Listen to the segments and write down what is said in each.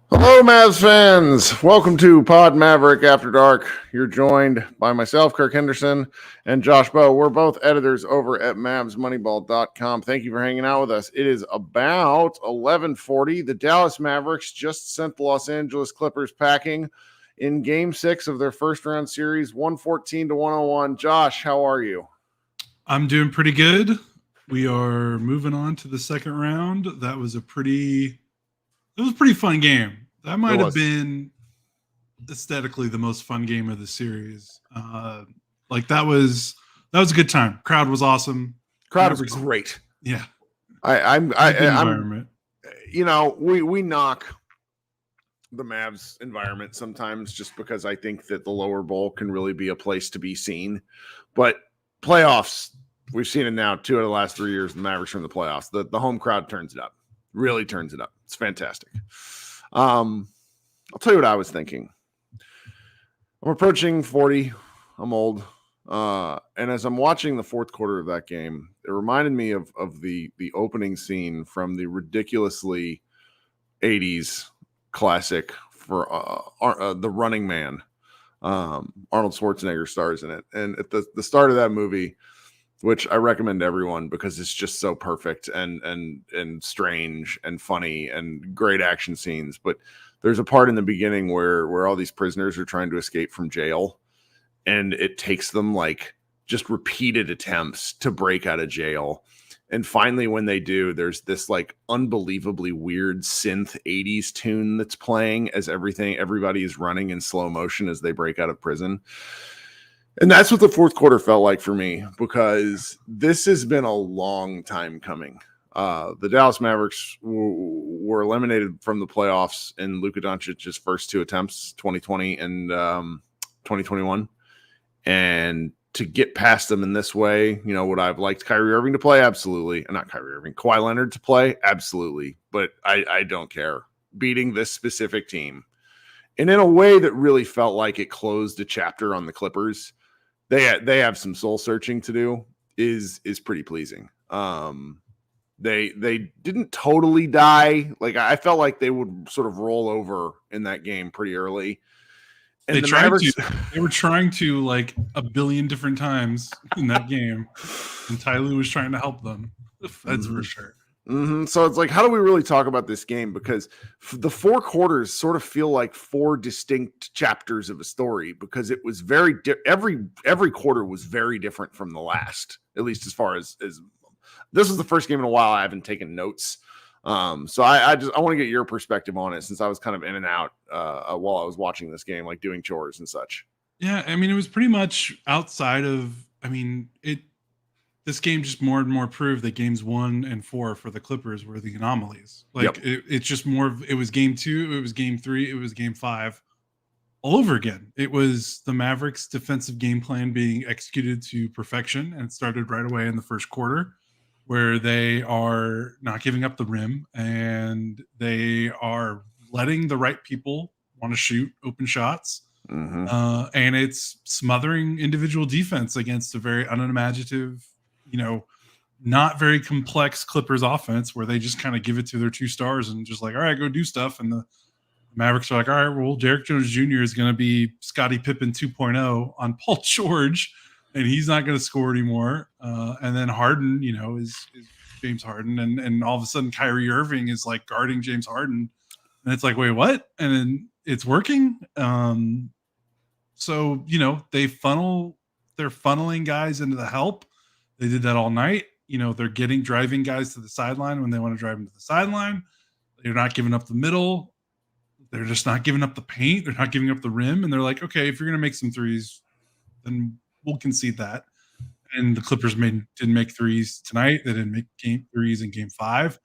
Hello, Mavs fans. Welcome to Pod Maverick After Dark. You're joined by myself, Kirk Henderson, and Josh Bowe. We're both editors over at MavsMoneyball.com. Thank you for hanging out with us. It is about 11:40. The Dallas Mavericks just sent the Los Angeles Clippers packing in Game 6 of their first-round series, 114-101. Josh, how are you? I'm doing pretty good. We are moving on to the second round. That was a pretty fun game. That might have been aesthetically the most fun game of the series. That was a good time. Crowd was awesome. Crowd was great. Yeah. I'm we knock the Mavs environment sometimes just because I think that the lower bowl can really be a place to be seen. But playoffs, we've seen it now 2 out of the last 3 years. The Mavericks are in the playoffs. The home crowd turns it up. Really turns it up. It's fantastic. I'll tell you what I was thinking. I'm approaching 40. I'm old. And as I'm watching the fourth quarter of that game, it reminded me of the opening scene from the ridiculously 80s classic for The Running Man. Arnold Schwarzenegger stars in it. And at the start of that movie, which I recommend to everyone because it's just so perfect and strange and funny and great action scenes. But there's a part in the beginning where all these prisoners are trying to escape from jail, and it takes them like just repeated attempts to break out of jail. And finally, when they do, there's this like unbelievably weird synth 80s tune that's playing as everybody is running in slow motion as they break out of prison. And that's what the fourth quarter felt like for me, because this has been a long time coming. The Dallas Mavericks were eliminated from the playoffs in Luka Doncic's first 2 attempts, 2020 and 2021. And to get past them in this way, would I have liked Kyrie Irving to play? Absolutely. Not Kyrie Irving, Kawhi Leonard to play? Absolutely. But I don't care. Beating this specific team, and in a way that really felt like it closed a chapter on the Clippers. They have some soul searching to do is pretty pleasing. They didn't totally die. Like I felt like they would sort of roll over in that game pretty early. And they were trying to like a billion different times in that game, and Ty Lue was trying to help them. That's for sure. Mm-hmm. So it's like, how do we really talk about this game? Because the 4 quarters sort of feel like 4 distinct chapters of a story, because it was very every quarter was very different from the last, at least as far as this was the first game in a while I haven't taken notes. So I want to get your perspective on it, since I was kind of in and out while I was watching this game, like doing chores and such. Yeah, I mean, it was pretty much outside of. I mean, this game just more and more proved that games 1 and 4 for the Clippers were the anomalies. Like it's just more of, it was game 2, it was game 3, it was game 5 all over again. It was the Mavericks defensive game plan being executed to perfection. And it started right away in the first quarter, where they are not giving up the rim and they are letting the right people want to shoot open shots. Mm-hmm. And it's smothering individual defense against a very unimaginative, not very complex Clippers offense, where they just kind of give it to their 2 stars and just like, all right, go do stuff. And the Mavericks are like, all right, well, Derrick Jones Jr. is going to be Scottie Pippen 2.0 on Paul George, and he's not going to score anymore. And then Harden, is James Harden. And all of a sudden Kyrie Irving is like guarding James Harden. And it's like, wait, what? And then it's working. So, they're funneling guys into the help. They did that all night. They're driving guys to the sideline when they want to drive them to the sideline. They're not giving up the middle. they're just not giving up the paint. They're not giving up the rim. And they're like, okay, if you're going to make some threes, then we'll concede that. And the Clippers didn't make threes tonight. They didn't make threes in game 5.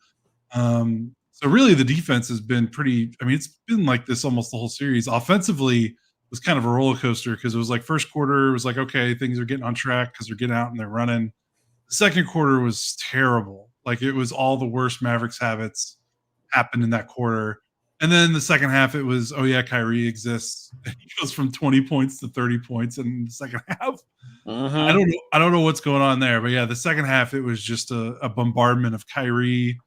So really the defense has been pretty, I mean, it's been like this almost the whole series. Offensively, it was kind of a roller coaster because it was like first quarter, it was like, okay, things are getting on track because they're getting out and they're running. The second quarter was terrible. Like it was all the worst Mavericks habits happened in that quarter. And then the second half, it was, oh yeah, Kyrie exists. And he goes from 20 points to 30 points in the second half. I don't know what's going on there, but yeah, the second half, it was just a bombardment of Kyrie.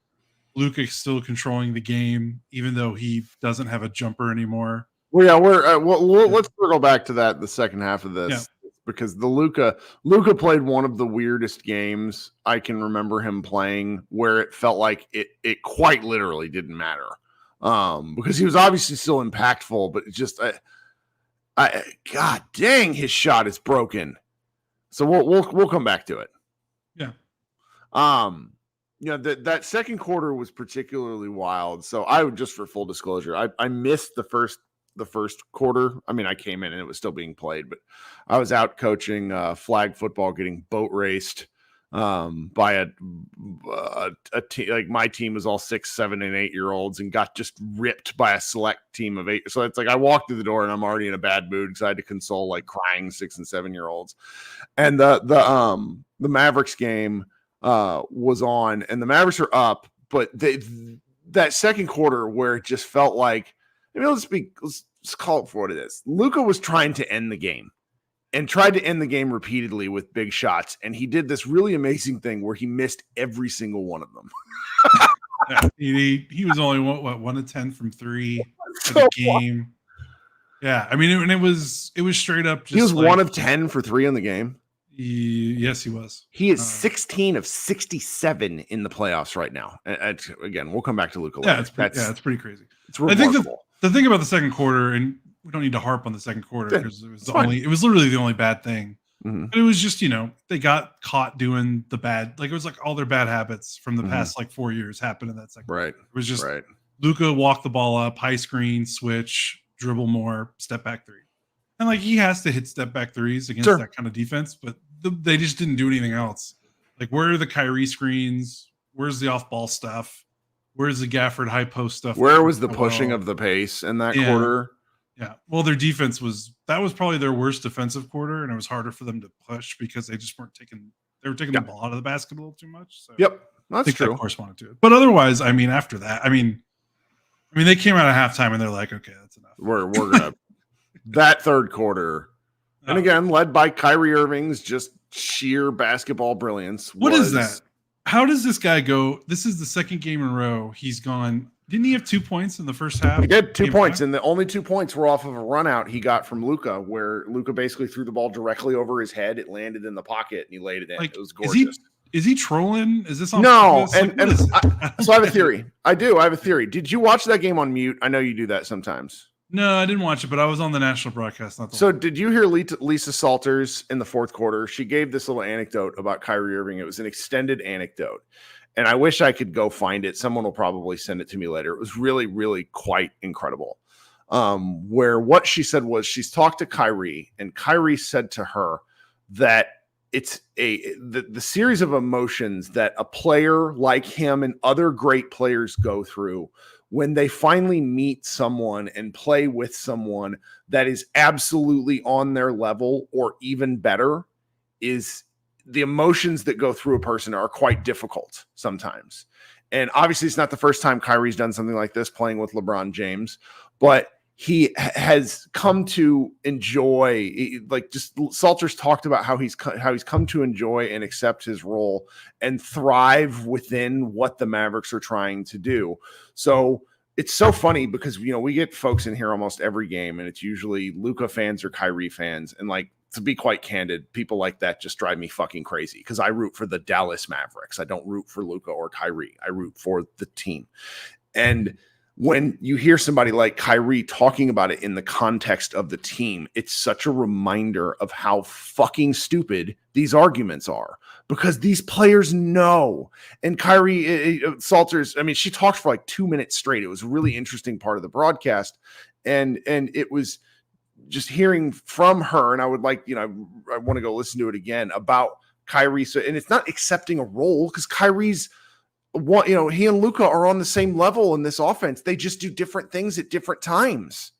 Luka still controlling the game, even though he doesn't have a jumper anymore. Well, yeah, let's circle back to that the second half of this because the Luka played one of the weirdest games I can remember him playing, where it felt like it quite literally didn't matter, because he was obviously still impactful, but it just, God dang, his shot is broken. So we'll come back to it. Yeah. That second quarter was particularly wild. So I would, just for full disclosure, I missed the first quarter. I mean, I came in and it was still being played, but I was out coaching flag football, getting boat raced by a team. Like my team was all 6, 7, and 8 year olds and got just ripped by a select team of 8. So it's like I walked through the door and I'm already in a bad mood because I had to console like crying 6 and 7 year olds. And the Mavericks game was on, and the Mavericks are up, but that second quarter where it just felt like, I mean, let's call it for what it is. Luka was trying to end the game and tried to end the game repeatedly with big shots, and he did this really amazing thing where he missed every single one of them. Yeah, he was only what 1 of 10 from 3 for the game. Yeah, I mean, it was straight up. Just he was like, 1 of 10 for 3 in the game. Yes, he was. He is 16 of 67 in the playoffs right now. And again, we'll come back to Luka. Yeah, it's pretty crazy. It's remarkable. I think the thing about the second quarter, and we don't need to harp on the second quarter because it was literally the only bad thing. Mm-hmm. But it was just, they got caught doing the bad, like it was like all their bad habits from the past like 4 years happened in that second. Right. Quarter. It was just Luka walk the ball up, high screen, switch, dribble more, step back 3. And like he has to hit step back 3s against that kind of defense, but they just didn't do anything else. Like, where are the Kyrie screens? Where's the off ball stuff? Where's the Gafford high post stuff? Where was the pushing of the pace in that quarter? Yeah. Well, their defense was probably their worst defensive quarter, and it was harder for them to push because they just weren't taking the ball out of the basket a little too much. So that's true. That corresponded to it. But otherwise, I mean, after that, I mean, they came out at halftime and they're like, okay, that's enough. We're gonna that third quarter. And again, led by Kyrie Irving's just sheer basketball brilliance. What is that? How does this guy go? This is the second game in a row he's gone. Didn't he have 2 points in the first half? He did 2 points, and the only 2 points were off of a run out he got from Luka, where Luka basically threw the ball directly over his head. It landed in the pocket, and he laid it in. It was gorgeous. Is he trolling? Is this on no? So I have a theory. I have a theory. Did you watch that game on mute? I know you do that sometimes. No, I didn't watch it, but I was on the national broadcast. Did you hear Lisa Salters in the fourth quarter? She gave this little anecdote about Kyrie Irving. It was an extended anecdote, and I wish I could go find it. Someone will probably send it to me later. It was really, really quite incredible. Where what she said was she's talked to Kyrie, and Kyrie said to her that it's the series of emotions that a player like him and other great players go through when they finally meet someone and play with someone that is absolutely on their level or even better, is the emotions that go through a person are quite difficult sometimes. And obviously it's not the first time Kyrie's done something like this playing with LeBron James, but he has come to enjoy, like just Salters talked about how he's come to enjoy and accept his role and thrive within what the Mavericks are trying to do. So it's so funny because, we get folks in here almost every game, and it's usually Luka fans or Kyrie fans. And like, to be quite candid, people like that just drive me fucking crazy because I root for the Dallas Mavericks. I don't root for Luka or Kyrie. I root for the team. And when you hear somebody like Kyrie talking about it in the context of the team, it's such a reminder of how fucking stupid these arguments are, because these players know. And Kyrie Salters, I mean, she talked for like 2 minutes straight. It was a really interesting part of the broadcast. And it was just hearing from her, and I would like, I want to go listen to it again about Kyrie. So, and it's not accepting a role, because Kyrie's he and Luka are on the same level in this offense. They just do different things at different times.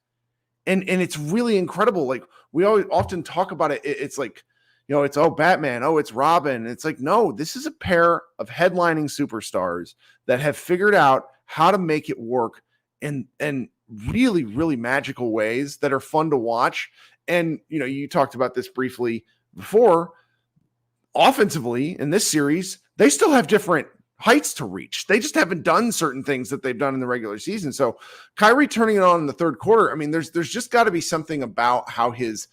And it's really incredible. Like, we often talk about it. It's like, it's, Batman. It's Robin. It's like, no, this is a pair of headlining superstars that have figured out how to make it work in really, really magical ways that are fun to watch. And, you talked about this briefly before. Offensively in this series, they still have different heights to reach. They just haven't done certain things that they've done in the regular season. So Kyrie turning it on in the third quarter, I mean, there's just got to be something about how he's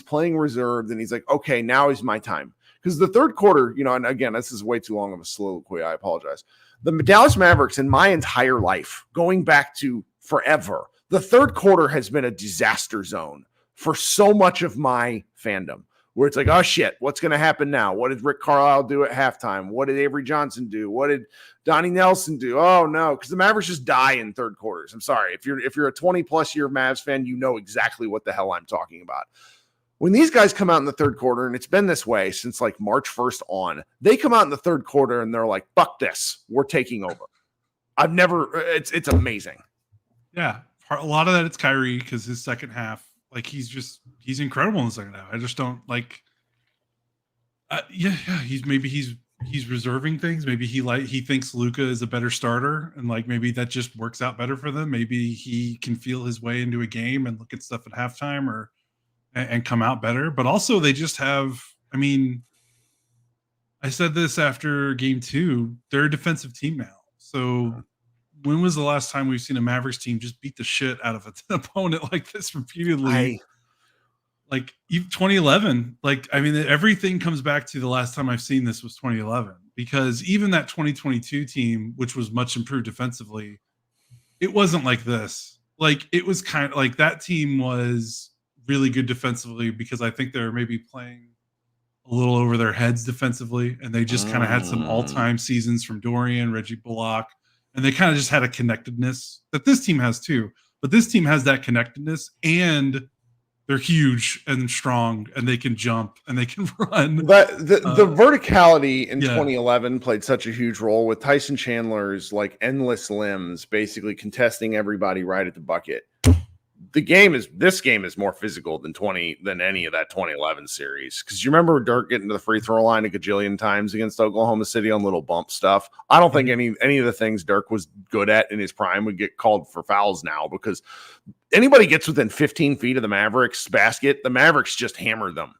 playing reserved, and he's like, okay, now is my time. Because the third quarter, and again, this is way too long of a soliloquy, I apologize. The Dallas Mavericks, in my entire life, going back to forever, the third quarter has been a disaster zone for so much of my fandom, where it's like, oh shit, what's going to happen now? What did Rick Carlisle do at halftime? What did Avery Johnson do? What did Donnie Nelson do? Oh no, because the Mavericks just die in third quarters. I'm sorry. If you're a 20+ year Mavs fan, you know exactly what the hell I'm talking about. When these guys come out in the third quarter, and it's been this way since like March 1st on, they come out in the third quarter and they're like, fuck this, we're taking over. It's amazing. Yeah. A lot of that, it's Kyrie, because his second half, like, he's incredible in the second half. I just don't like. He's reserving things. Maybe he thinks Luka is a better starter, and like maybe that just works out better for them. Maybe he can feel his way into a game and look at stuff at halftime and come out better. But also, they just have. I mean, I said this after game 2. They're a defensive team now. So when was the last time we've seen a Mavericks team just beat the shit out of an opponent like this repeatedly? Like 2011, everything comes back to the last time I've seen this was 2011, because even that 2022 team, which was much improved defensively, it wasn't like this. Like, it was kind of like that team was really good defensively, because I think they were maybe playing a little over their heads defensively, and they just kind of had some all-time seasons from Dorian, Reggie Bullock, and they kind of just had a connectedness that this team has too. But this team has that connectedness, and they're huge and strong, and they can jump and they can run. But the verticality in 2011 played such a huge role, with Tyson Chandler's like endless limbs basically contesting everybody right at the bucket. This game is more physical than any of that 2011 series. Because you remember Dirk getting to the free throw line a gajillion times against Oklahoma City on little bump stuff. I don't think any of the things Dirk was good at in his prime would get called for fouls now, because anybody gets within 15 feet of the Mavericks basket, the Mavericks just hammer them.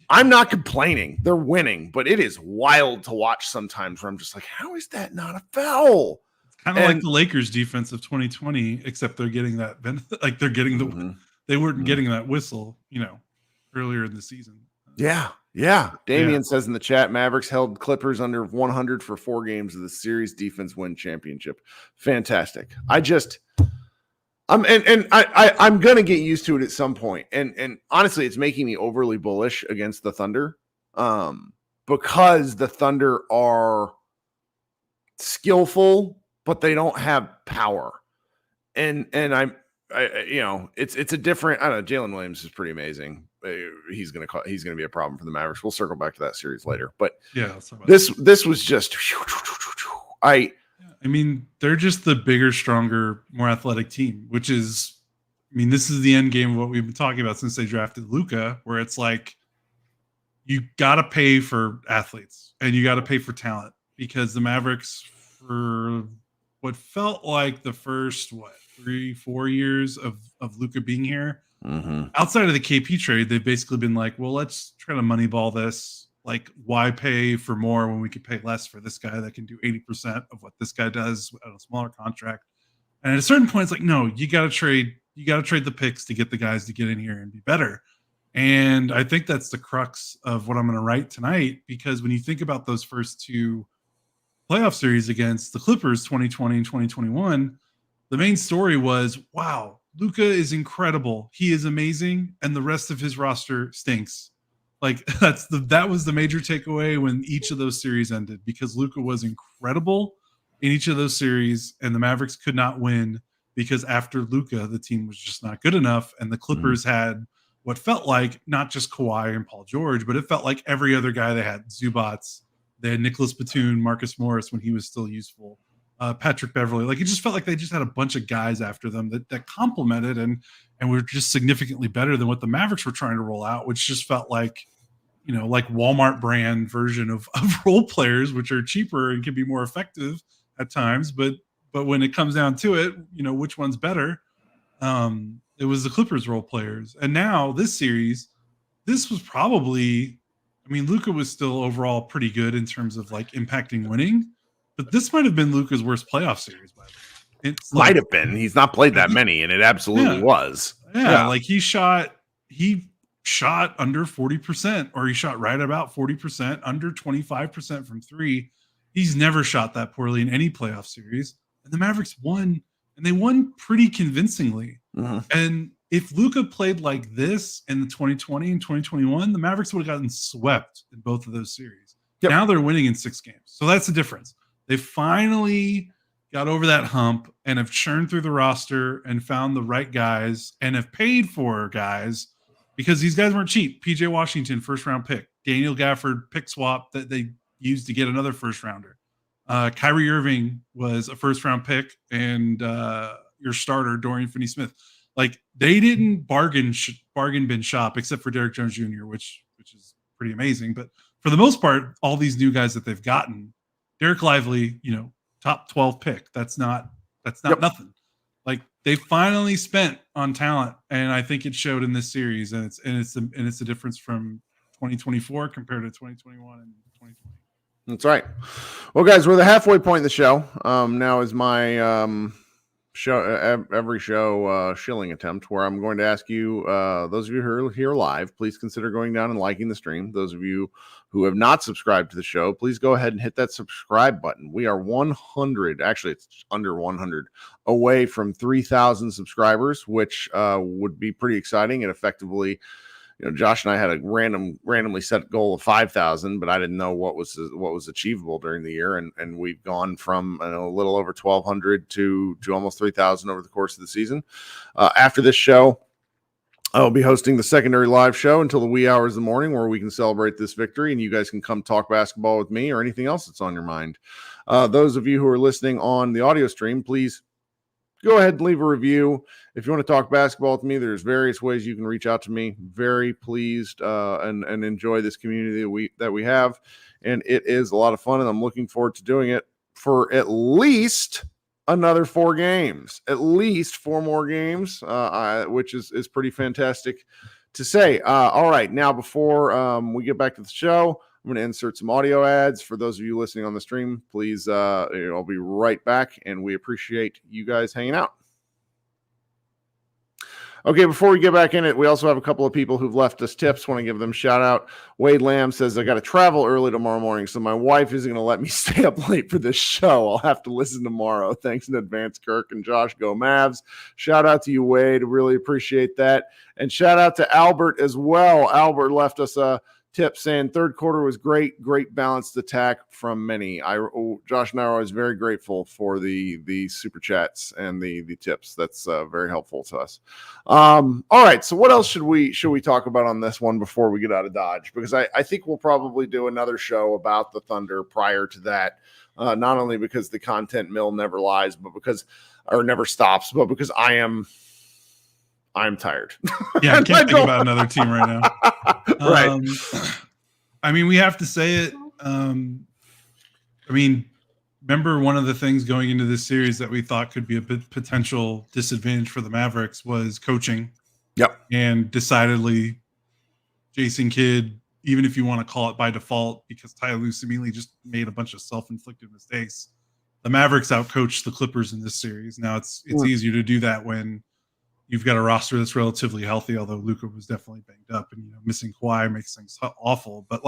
I'm not complaining. They're winning, but it is wild to watch sometimes where I'm just like, how is that not a foul? Kind of like the Lakers defense of 2020, except they're getting that benefit. Like, they're getting they weren't getting that whistle, earlier in the season. Yeah. Damian says in the chat, Mavericks held Clippers under 100 for 4 games of the series. Defense win championship. Fantastic. I'm gonna get used to it at some point. And honestly, it's making me overly bullish against the Thunder, because the Thunder are skillful, but they don't have power. And it's a different. I don't know. Jalen Williams is pretty amazing. He's gonna be a problem for the Mavericks. We'll circle back to that series later. But yeah, this was just. I mean, they're just the bigger, stronger, more athletic team, which is, this is the end game of what we've been talking about since they drafted Luka, where it's like, you got to pay for athletes and you got to pay for talent, because the Mavericks, for what felt like the first 3-4 years of Luka being here, outside of the KP trade, they've basically been like, well, let's try to moneyball this. Like, why pay for more when we could pay less for this guy that can do 80% of what this guy does at a smaller contract? And at a certain point, it's like, no, you got to trade the picks to get the guys to get in here and be better. And I think that's the crux of what I'm going to write tonight, because when you think about those first 2 playoff series against the Clippers, 2020 and 2021, the main story was, wow, Luka is incredible. He is amazing. And the rest of his roster stinks. Like that was the major takeaway when each of those series ended, because Luka was incredible in each of those series, and the Mavericks could not win because after Luka, the team was just not good enough, and the Clippers had what felt like not just Kawhi and Paul George, but it felt like every other guy they had. Zubats, they had Nicholas Batum, Marcus Morris when he was still useful, Patrick Beverly. Like, it just felt like they just had a bunch of guys after them that complemented and were just significantly better than what the Mavericks were trying to roll out, which just felt like, like Walmart brand version of role players, which are cheaper and can be more effective at times. But when it comes down to it, which one's better? It was the Clippers role players. And now this series, this was probably, Luka was still overall pretty good in terms of like impacting winning, but this might have been Luka's worst playoff series by the way. It's might have been. He's not played that many, and it absolutely was. Yeah, like he shot under 40%, or he shot right about 40%, under 25% from three. He's never shot that poorly in any playoff series. And the Mavericks won, and they won pretty convincingly. And if Luka played like this in the 2020 and 2021, the Mavericks would have gotten swept in both of those series. Now they're winning in 6 games. So that's the difference. They finally got over that hump and have churned through the roster and found the right guys and have paid for guys, because these guys weren't cheap. PJ Washington, first round pick. Daniel Gafford, pick swap that they used to get another first rounder. Kyrie Irving was a first round pick, and your starter, Dorian Finney-Smith. Like, they didn't bargain bin shop, except for Derrick Jones Jr., which is pretty amazing. But for the most part, all these new guys that they've gotten, Dereck Lively, top 12 pick. That's not nothing. Like, they finally spent on talent, and I think it showed in this series. And it's the difference from 2024 compared to 2021 and 2020. That's right. Well, guys, we're the halfway point in the show. Now is my every show shilling attempt, where I'm going to ask you, those of you who are here live, please consider going down and liking the stream. Those of you who have not subscribed to the show, please go ahead and hit that subscribe button. We are 100, actually it's under 100 away from 3,000 subscribers, which would be pretty exciting. And effectively, Josh and I had a randomly set goal of 5,000, but I didn't know what was achievable during the year, and we've gone from a little over 1,200 to almost 3,000 over the course of the season. After this show, I'll be hosting the secondary live show until the wee hours of the morning, where we can celebrate this victory, and you guys can come talk basketball with me or anything else that's on your mind. Those of you who are listening on the audio stream, please go ahead and leave a review. If you want to talk basketball with me, there's various ways you can reach out to me. Very pleased and enjoy this community that we have. And it is a lot of fun, and I'm looking forward to doing it for at least another 4 games, at least 4 more games, which is pretty fantastic to say. All right, now before we get back to the show, I'm going to insert some audio ads. For those of you listening on the stream, please, I'll be right back, and we appreciate you guys hanging out. Okay, before we get back in it, we also have a couple of people who've left us tips. Want to give them a shout out. Wade Lamb says, I got to travel early tomorrow morning, so my wife isn't going to let me stay up late for this show. I'll have to listen tomorrow. Thanks in advance, Kirk and Josh. Go Mavs. Shout out to you, Wade. Really appreciate that. And shout out to Albert as well. Albert left us a tip saying third quarter was great balanced attack from many. Josh and I are always very grateful for the super chats and the tips. That's very helpful to us. All right, so what else should we talk about on this one before we get out of Dodge? Because I think we'll probably do another show about the Thunder prior to that, not only because the content mill never lies, but never stops, but because I'm tired. Yeah, I can't think about another team right now. Right. We have to say it. Remember, one of the things going into this series that we thought could be a potential disadvantage for the Mavericks was coaching. Yep. And decidedly, Jason Kidd, even if you want to call it by default, because Ty Lue seemingly just made a bunch of self-inflicted mistakes, the Mavericks outcoached the Clippers in this series. Now it's easier to do that when you've got a roster that's relatively healthy, although Luka was definitely banged up, and missing Kawhi makes things awful. But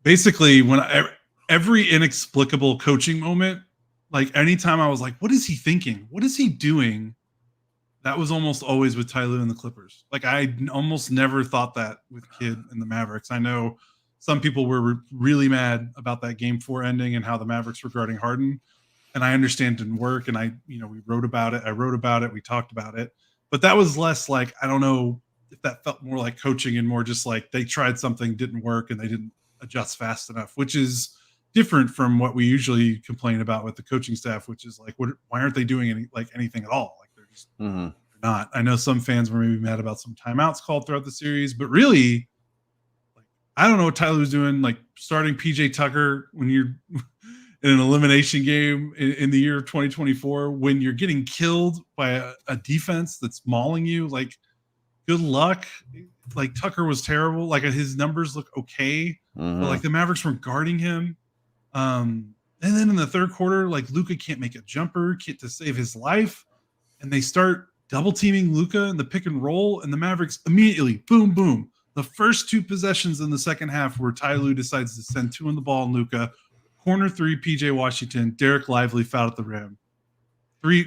basically, when every inexplicable coaching moment, anytime I was like, "What is he thinking? What is he doing?" That was almost always with Ty Lue and the Clippers. Like I almost never thought that with Kidd and the Mavericks. I know some people were really mad about that Game 4 ending and how the Mavericks were guarding Harden, and I understand it didn't work. And we wrote about it. I wrote about it. We talked about it, but that was less like, I don't know if that felt more like coaching and more just like they tried something, didn't work, and they didn't adjust fast enough, which is different from what we usually complain about with the coaching staff, which is like, why aren't they doing anything at all? Like they're just not. I know some fans were maybe mad about some timeouts called throughout the series, but really, like, I don't know what Tyler was doing, like starting PJ Tucker when you're in an elimination game in the year of 2024, when you're getting killed by a defense that's mauling you. Like, good luck. Like, Tucker was terrible. Like, his numbers look okay, but like the Mavericks weren't guarding him. And then in the third quarter, like Luka can't make a jumper to save his life, and they start double teaming Luka in the pick and roll, and the Mavericks immediately, boom, boom. The first 2 possessions in the second half where Ty Lue decides to send 2 on the ball, and Luka, corner 3, PJ Washington, Dereck Lively fouled at the rim.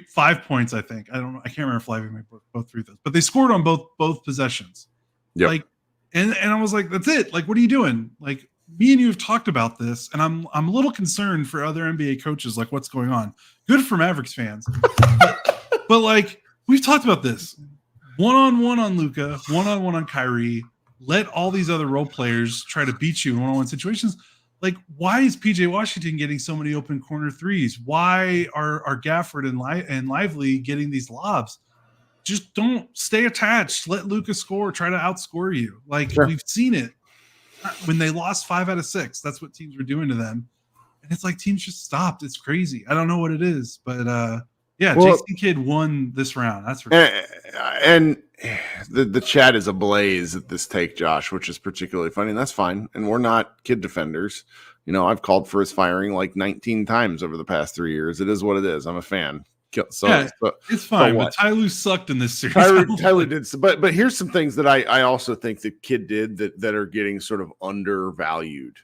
5 points, I think. I don't know. I can't remember if Lively made both 3 those, but they scored on both possessions. Yep. Like, and I was like, that's it. Like, what are you doing? Like, me and you have talked about this, and I'm a little concerned for other NBA coaches, like what's going on. Good for Mavericks fans, but like we've talked about this. 1-on-1 on Luka, 1-on-1 on Kyrie. Let all these other role players try to beat you in 1-on-1 situations. Like, why is PJ Washington getting so many open corner threes? Why are Gafford and Lively getting these lobs? Just don't stay attached. Let Luka score. Try to outscore you. Like, we've seen it. When they lost 5 out of 6, that's what teams were doing to them. And it's like teams just stopped. It's crazy. I don't know what it is, but Jason Kidd won this round. That's for sure. And the chat is ablaze at this take, Josh, which is particularly funny, and that's fine. And we're not Kidd defenders. You know, I've called for his firing like 19 times over the past 3 years. It is what it is. I'm a fan. So it's fine. But Ty Lue sucked in this series. Ty Lue did, but here's some things that I also think that Kidd did that are getting sort of undervalued.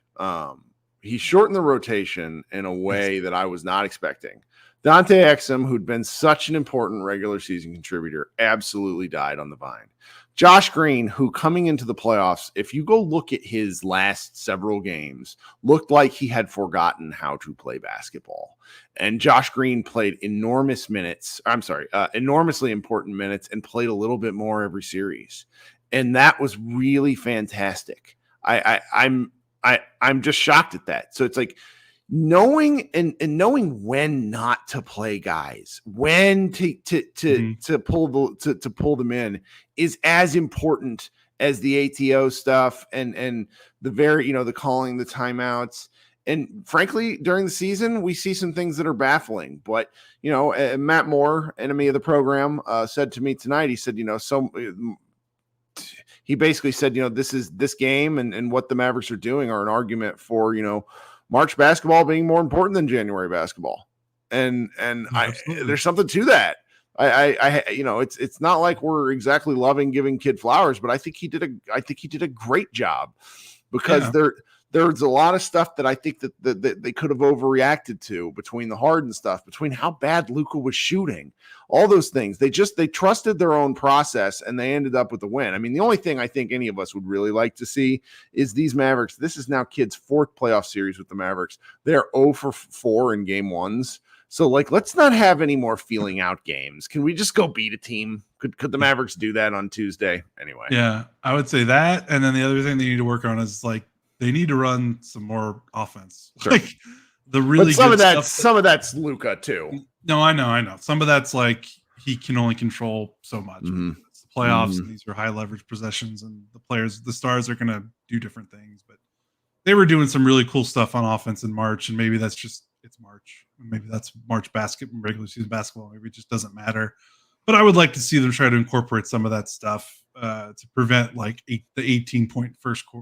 He shortened the rotation in a way that I was not expecting. Dante Exum, who'd been such an important regular season contributor, absolutely died on the vine. Josh Green, who coming into the playoffs, if you go look at his last several games, looked like he had forgotten how to play basketball. And Josh Green played enormously important minutes and played a little bit more every series. And that was really fantastic. I'm just shocked at that. So it's like knowing when not to play guys, when to pull them in is as important as the ATO stuff and the the calling the timeouts. And frankly, during the season, we see some things that are baffling. But Matt Moore, enemy of the program, said to me tonight, he said, he basically said, this game and what the Mavericks are doing are an argument for, March basketball being more important than January basketball. And there's something to that. It's not like we're exactly loving giving Kidd flowers, but I think he did a great job because there's a lot of stuff that I think that they could have overreacted to between the Harden stuff, between how bad Luka was shooting, all those things. They trusted their own process and they ended up with the win. I mean, the only thing I think any of us would really like to see is these Mavericks. This is now Kidd's 4th playoff series with the Mavericks. They're 0 for 4 in game 1s. So let's not have any more feeling out games. Can we just go beat a team? Could the Mavericks do that on Tuesday? Anyway. Yeah, I would say that. And then the other thing they need to work on is they need to run some more offense. Sure. Like the really but some good of that, stuff. Some of that's Luka too. No, I know. Some of that's like he can only control so much. Mm-hmm. It's the playoffs, and these are high leverage possessions, and the stars are going to do different things. But they were doing some really cool stuff on offense in March, and maybe it's March. Maybe that's March regular season basketball. Maybe it just doesn't matter. But I would like to see them try to incorporate some of that stuff to prevent the 18-point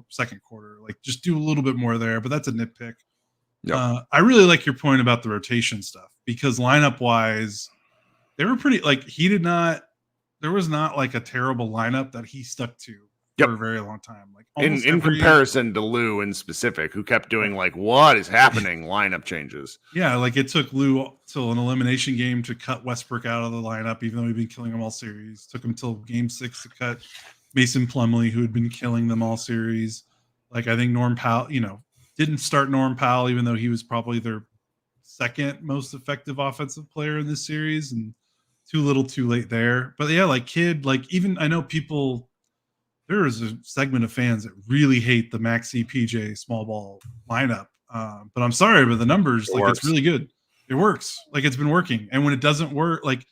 second quarter. Like just do a little bit more there, but that's a nitpick. Yep. I really like your point about the rotation stuff because lineup wise, they were pretty there was not like a terrible lineup that he stuck to for a very long time. Like in comparison to Lou in specific, who kept doing like, what is happening? Lineup changes. Yeah, like it took Lou till an elimination game to cut Westbrook out of the lineup, even though he'd been killing him all series. Took him till game 6 to cut Mason Plumlee, who had been killing them all series. Like I think Norm Powell, didn't start Norm Powell, even though he was probably their second most effective offensive player in this series, and too little too late there. But yeah, like Kidd, like even I know people, there is a segment of fans that really hate the Maxi PJ small ball lineup. But I'm sorry, but the numbers, it's really good. It works. Like it's been working. And when it doesn't work, like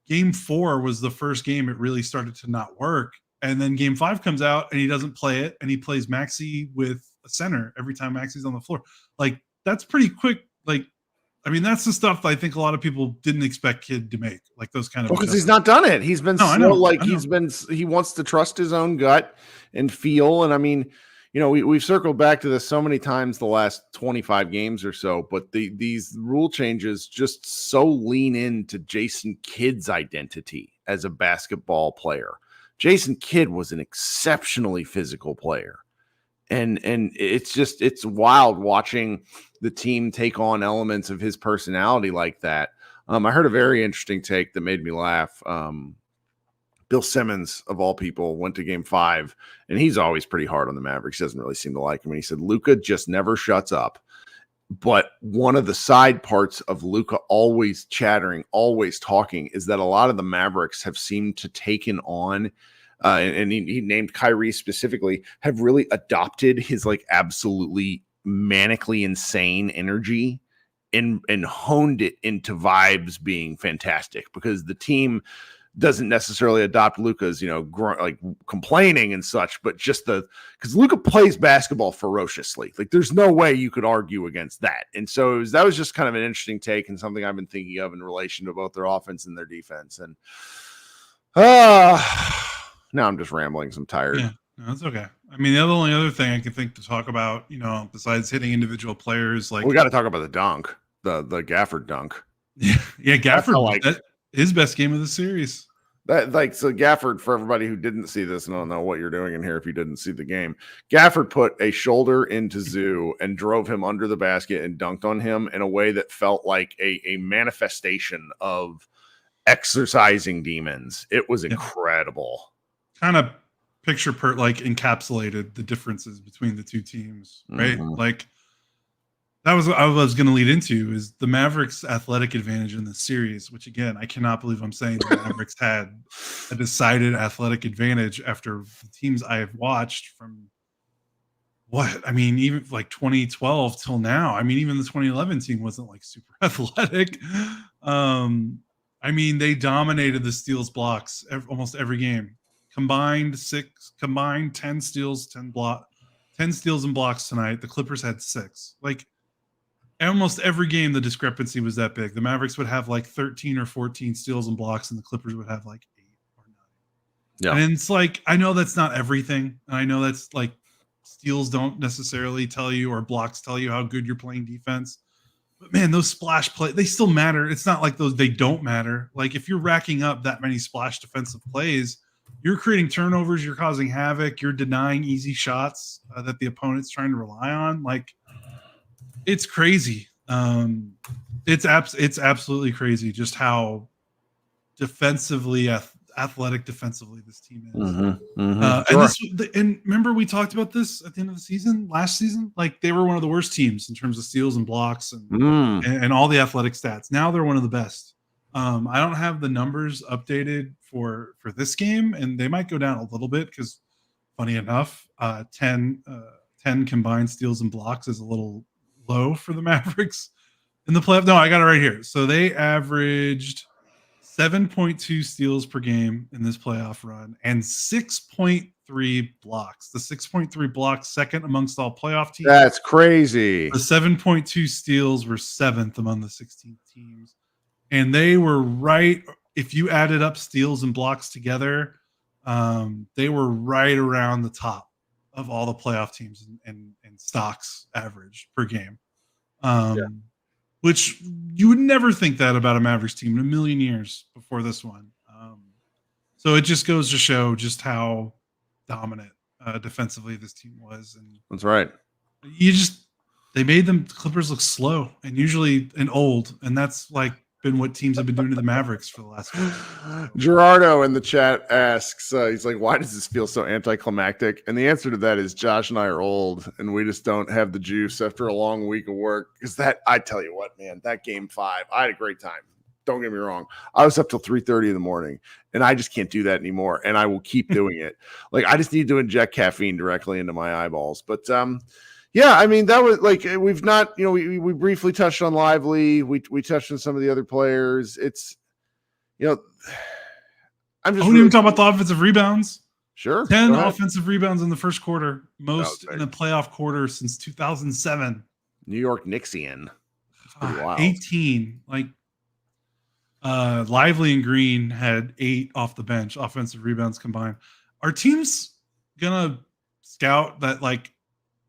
game 4 was the first game it really started to not work. And then game 5 comes out and he doesn't play it. And he plays Maxi with a center every time Maxi's on the floor. Like that's pretty quick. Like, I mean, that's the stuff that I think a lot of people didn't expect Kidd to make, like those kind of. Well, because he's not done it. He's been he wants to trust his own gut and feel. And I mean, we've circled back to this so many times the last 25 games or so, but these rule changes just so lean into Jason Kidd's identity as a basketball player. Jason Kidd was an exceptionally physical player. And it's wild watching the team take on elements of his personality like that. I heard a very interesting take that made me laugh. Bill Simmons, of all people, went to game 5, and he's always pretty hard on the Mavericks. He doesn't really seem to like him. And he said, Luka just never shuts up. But one of the side parts of Luka always chattering, always talking, is that a lot of the Mavericks have seemed to taken on and he named Kyrie specifically, have really adopted his like absolutely manically insane energy and honed it into vibes being fantastic, because the team doesn't necessarily adopt Luka's, like complaining and such, but just because Luka plays basketball ferociously. Like there's no way you could argue against that. And so that was just kind of an interesting take and something I've been thinking of in relation to both their offense and their defense. And now I'm just rambling. So I'm tired. Yeah, no, that's okay. I mean, the only other thing I can think to talk about, besides hitting individial players, like we got to talk about the dunk, the Gafford dunk. Yeah, Gafford, his best game of the series. So Gafford, for everybody who didn't see this, and I don't know what you're doing in here if you didn't see the game, Gafford put a shoulder into Zoo and drove him under the basket and dunked on him in a way that felt like a manifestation of exercising demons. It was incredible. Kind of encapsulated the differences between the two teams, right? Mm-hmm. Like that was what I was going to lead into, is the Mavericks' athletic advantage in this series, which again, I cannot believe I'm saying the Mavericks had a decided athletic advantage after the teams I have watched from even like 2012 till now. I mean, even the 2011 team wasn't like super athletic. I mean, they dominated the steals blocks almost every game. Combined 10 steals, 10 steals and blocks tonight. The Clippers had 6. Like almost every game, the discrepancy was that big. The Mavericks would have like 13 or 14 steals and blocks, and the Clippers would have like 8 or 9. Yeah. And it's like, I know that's not everything. And I know that's like steals don't necessarily tell you, or blocks tell you how good you're playing defense. But man, those splash plays, they still matter. It's not like they don't matter. Like if you're racking up that many splash defensive plays, you're creating turnovers, you're causing havoc, you're denying easy shots that the opponent's trying to rely on. Like it's crazy. It's absolutely crazy just how defensively athletic defensively this team is. Mm-hmm, mm-hmm. And remember we talked about this at the end of the season, last season, like they were one of the worst teams in terms of steals and blocks and all the athletic stats. Now they're one of the best. I don't have the numbers updated for this game, and they might go down a little bit because, funny enough, 10 combined steals and blocks is a little low for the Mavericks in the playoff. No, I got it right here. So they averaged 7.2 steals per game in this playoff run and 6.3 blocks. The 6.3 blocks, second amongst all playoff teams. That's crazy. The 7.2 steals were 7th among the 16 teams. And they were right. If you added up steals and blocks together, they were right around the top of all the playoff teams and stocks average per game. Which you would never think that about a Mavericks team in a million years before this one. So it just goes to show just how dominant defensively this team was, and That's right. They made the Clippers look slow and old, and that's like been what teams have been doing to the Mavericks for the last few years. Gerardo in the chat asks, he's like, why does this feel so anticlimactic? And the answer to that is Josh and I are old, and we just don't have the juice after a long week of work. Because I tell you what, man, that game 5, I had a great time. Don't get me wrong. I was up till 3:30 in the morning, and I just can't do that anymore. And I will keep doing it. Like, I just need to inject caffeine directly into my eyeballs. But yeah, I mean, that was like, we've not, we briefly touched on Lively. We touched on some of the other players. It's, I'm just. I wouldn't even talk about the offensive rebounds. Sure. 10 offensive rebounds in the first quarter, most in a playoff quarter since 2007. New York Knicksian. 18. Like, Lively and Green had 8 off the bench, offensive rebounds combined. Our team's gonna scout that, like,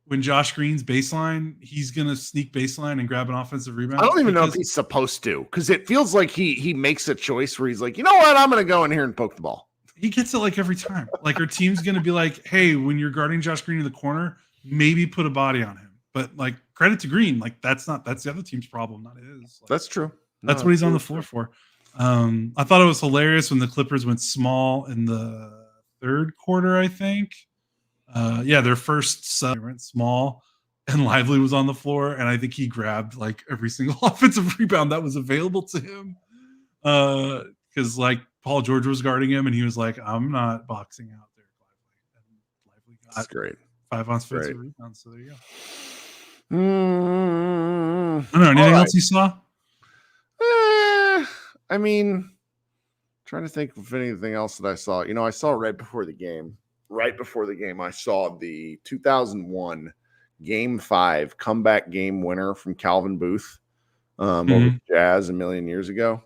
when Josh Green's baseline, he's gonna sneak baseline and grab an offensive rebound. I don't even know if he's supposed to, because it feels like he makes a choice where he's like, you know what, I'm gonna go in here and poke the ball. He gets it like every time. Like, our team's gonna be like, hey, when you're guarding Josh Green in the corner, maybe put a body on him. But like, credit to Green, like that's the other team's problem, not his. Like, that's true. That's what he's on the floor for. I thought it was hilarious when the Clippers went small in the third quarter, I think. Their first sub went small, and Lively was on the floor, and I think he grabbed like every single offensive rebound that was available to him. Because like Paul George was guarding him, and he was like, "I'm not boxing out there, Lively." And Lively got That's great. 5 offensive rebounds. So there you go. I don't know. Anything else you saw? I mean, trying to think of anything else that I saw. I saw right before the game, I saw the 2001 Game 5 comeback game winner from Calvin Booth over the Jazz a million years ago.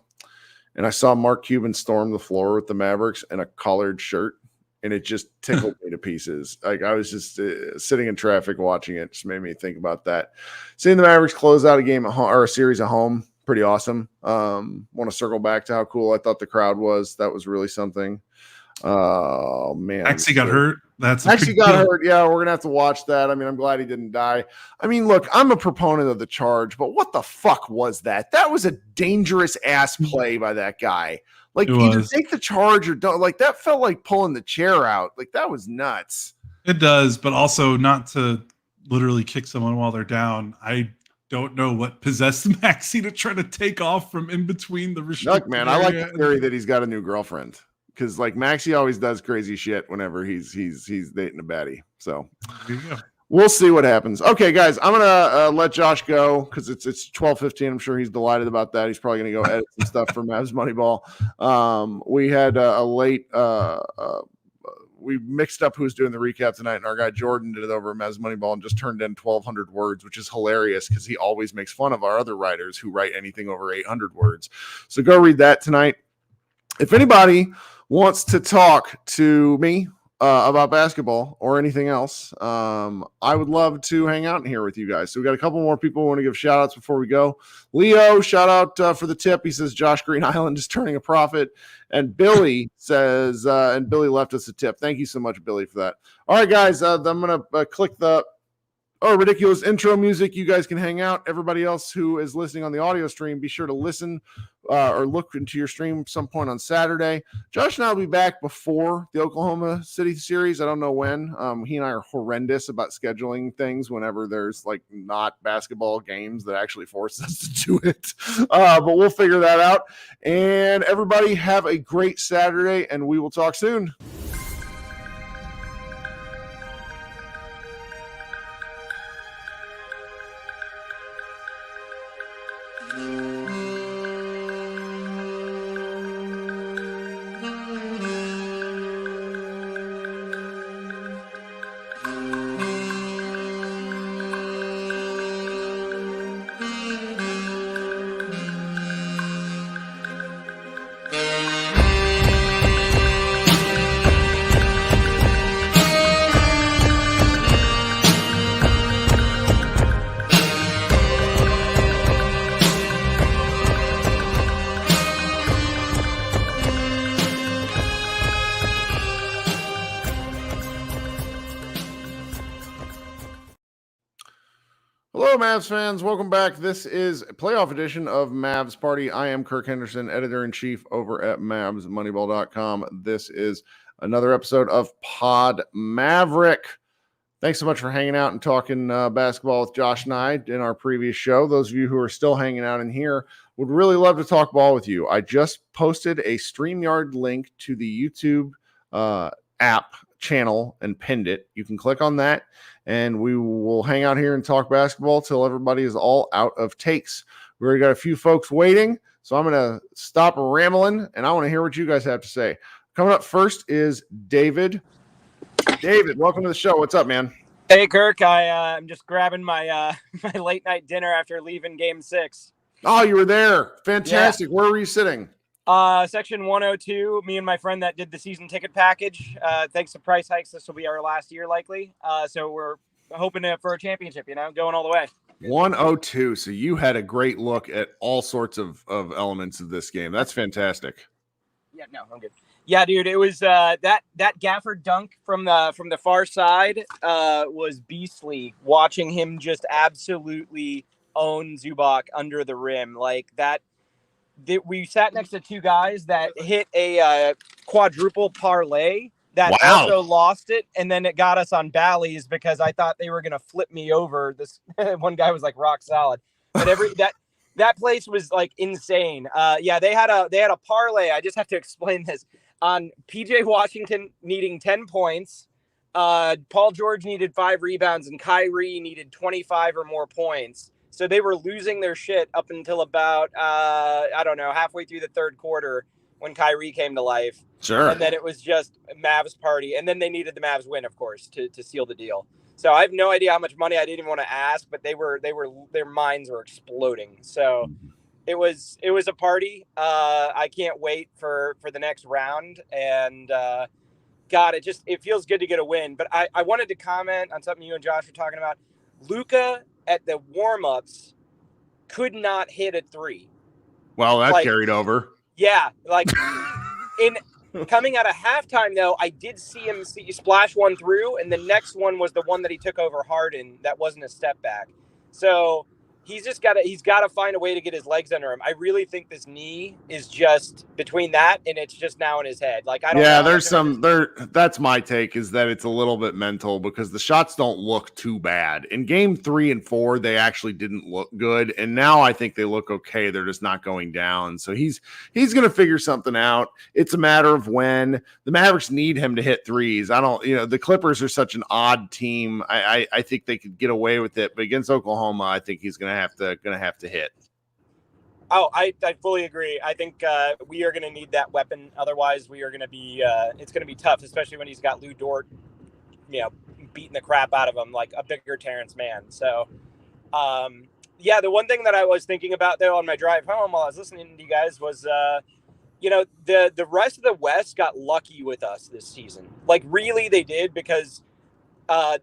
And I saw Mark Cuban storm the floor with the Mavericks in a collared shirt, and it just tickled me to pieces. Like, I was just sitting in traffic watching it. Just made me think about that. Seeing the Mavericks close out a game at home, or a series at home, pretty awesome. Want to circle back to how cool I thought the crowd was. That was really something. Oh man, Maxi got hurt. Maxi got hurt. Yeah, we're gonna have to watch that. I mean, I'm glad he didn't die. I mean, look, I'm a proponent of the charge, but what the fuck was that? That was a dangerous ass play by that guy. Like, either take the charge or don't. Like, that felt like pulling the chair out. Like, that was nuts. It does, but also not to literally kick someone while they're down. I don't know what possessed Maxi to try to take off from in between the restricted. Look, man, I like the theory that he's got a new girlfriend, because like Maxi always does crazy shit whenever he's dating a baddie. So there you go. We'll see what happens. Okay, guys, I'm gonna let Josh go because it's 12:15. I'm sure he's delighted about that. He's probably gonna go edit some stuff for Mavs Moneyball. We had a late. We mixed up who's doing the recap tonight, and our guy Jordan did it over at Mavs Moneyball and just turned in 1,200 words, which is hilarious because he always makes fun of our other writers who write anything over 800 words. So go read that tonight. If anybody wants to talk to me about basketball or anything else, I would love to hang out in here with you guys. So we got a couple more people who want to give shout outs before we go. Leo, shout out for the tip. He says Josh Green Island is turning a profit. And Billy says, and Billy left us a tip. Thank you so much, Billy, for that. All right, guys, I'm going to click the ridiculous intro music. You guys can hang out. Everybody else who is listening on the audio stream, be sure to listen or look into your stream some point on Saturday. Josh and I will be back before the Oklahoma City series. I don't know when. He and I are horrendous about scheduling things whenever there's like not basketball games that actually force us to do it. But we'll figure that out. And everybody have a great Saturday, and we will talk soon. Hello, Mavs fans. Welcome back. This is a playoff edition of Mavs Party. I am Kirk Henderson, editor-in-chief over at MavsMoneyball.com. This is another episode of Pod Maverick. Thanks so much for hanging out and talking basketball with Josh and I in our previous show. Those of you who are still hanging out in here would really love to talk ball with you. I just posted a StreamYard link to the YouTube app channel and pinned it. You can click on that and we will hang out here and talk basketball till everybody is all out of takes. We already got a few folks waiting, so I'm going to stop rambling and I want to hear what you guys have to say. Coming up first is David. David, welcome to the show. What's up, man? Hey, Kirk. I'm just grabbing my my late night dinner after leaving Game 6. Oh, you were there. Fantastic. Yeah. Where were you sitting? Section 102. Me and my friend that did the season ticket package. Thanks to price hikes, this will be our last year likely. So we're hoping for a championship, going all the way. 102. So you had a great look at all sorts of elements of this game. That's fantastic. Yeah, no, I'm good. Yeah, dude, it was that Gafford dunk from the far side was beastly. Watching him just absolutely own Zubac under the rim like that. We sat next to two guys that hit a quadruple parlay that also lost it, and then it got us on Bally's because I thought they were gonna flip me over. This one guy was like rock solid, but that place was like insane. They had a parlay. I just have to explain this on PJ Washington needing 10 points. Paul George needed 5 rebounds, and Kyrie needed 25 or more points. So they were losing their shit up until about, halfway through the third quarter when Kyrie came to life. Sure. And then it was just Mavs party. And then they needed the Mavs win, of course, to seal the deal. So I have no idea how much money. I didn't even want to ask, but their minds were exploding. So it was a party. I can't wait for the next round. And God, it feels good to get a win. But I wanted to comment on something you and Josh were talking about. Luka at the warm-ups could not hit a 3. Well, that carried over. Yeah, in coming out of halftime, though, I did see him splash one through, and the next one was the one that he took over Harden. That wasn't a step back. So he's got to find a way to get his legs under him. I really think this knee is just between that, and it's just now in his head. That's my take, is that it's a little bit mental because the shots don't look too bad. In game 3 and 4, they actually didn't look good, and now I think they look okay. They're just not going down. So he's going to figure something out. It's a matter of when. The Mavericks need him to hit threes. The Clippers are such an odd team. I think they could get away with it, but against Oklahoma, I think he's going to have to hit. Oh, I fully agree. I think we are going to need that weapon. Otherwise, we are going to be it's going to be tough, especially when he's got Lou Dort, beating the crap out of him like a bigger Terrence Mann. So, the one thing that I was thinking about though on my drive home while I was listening to you guys was, the rest of the West got lucky with us this season. Like really, they did because.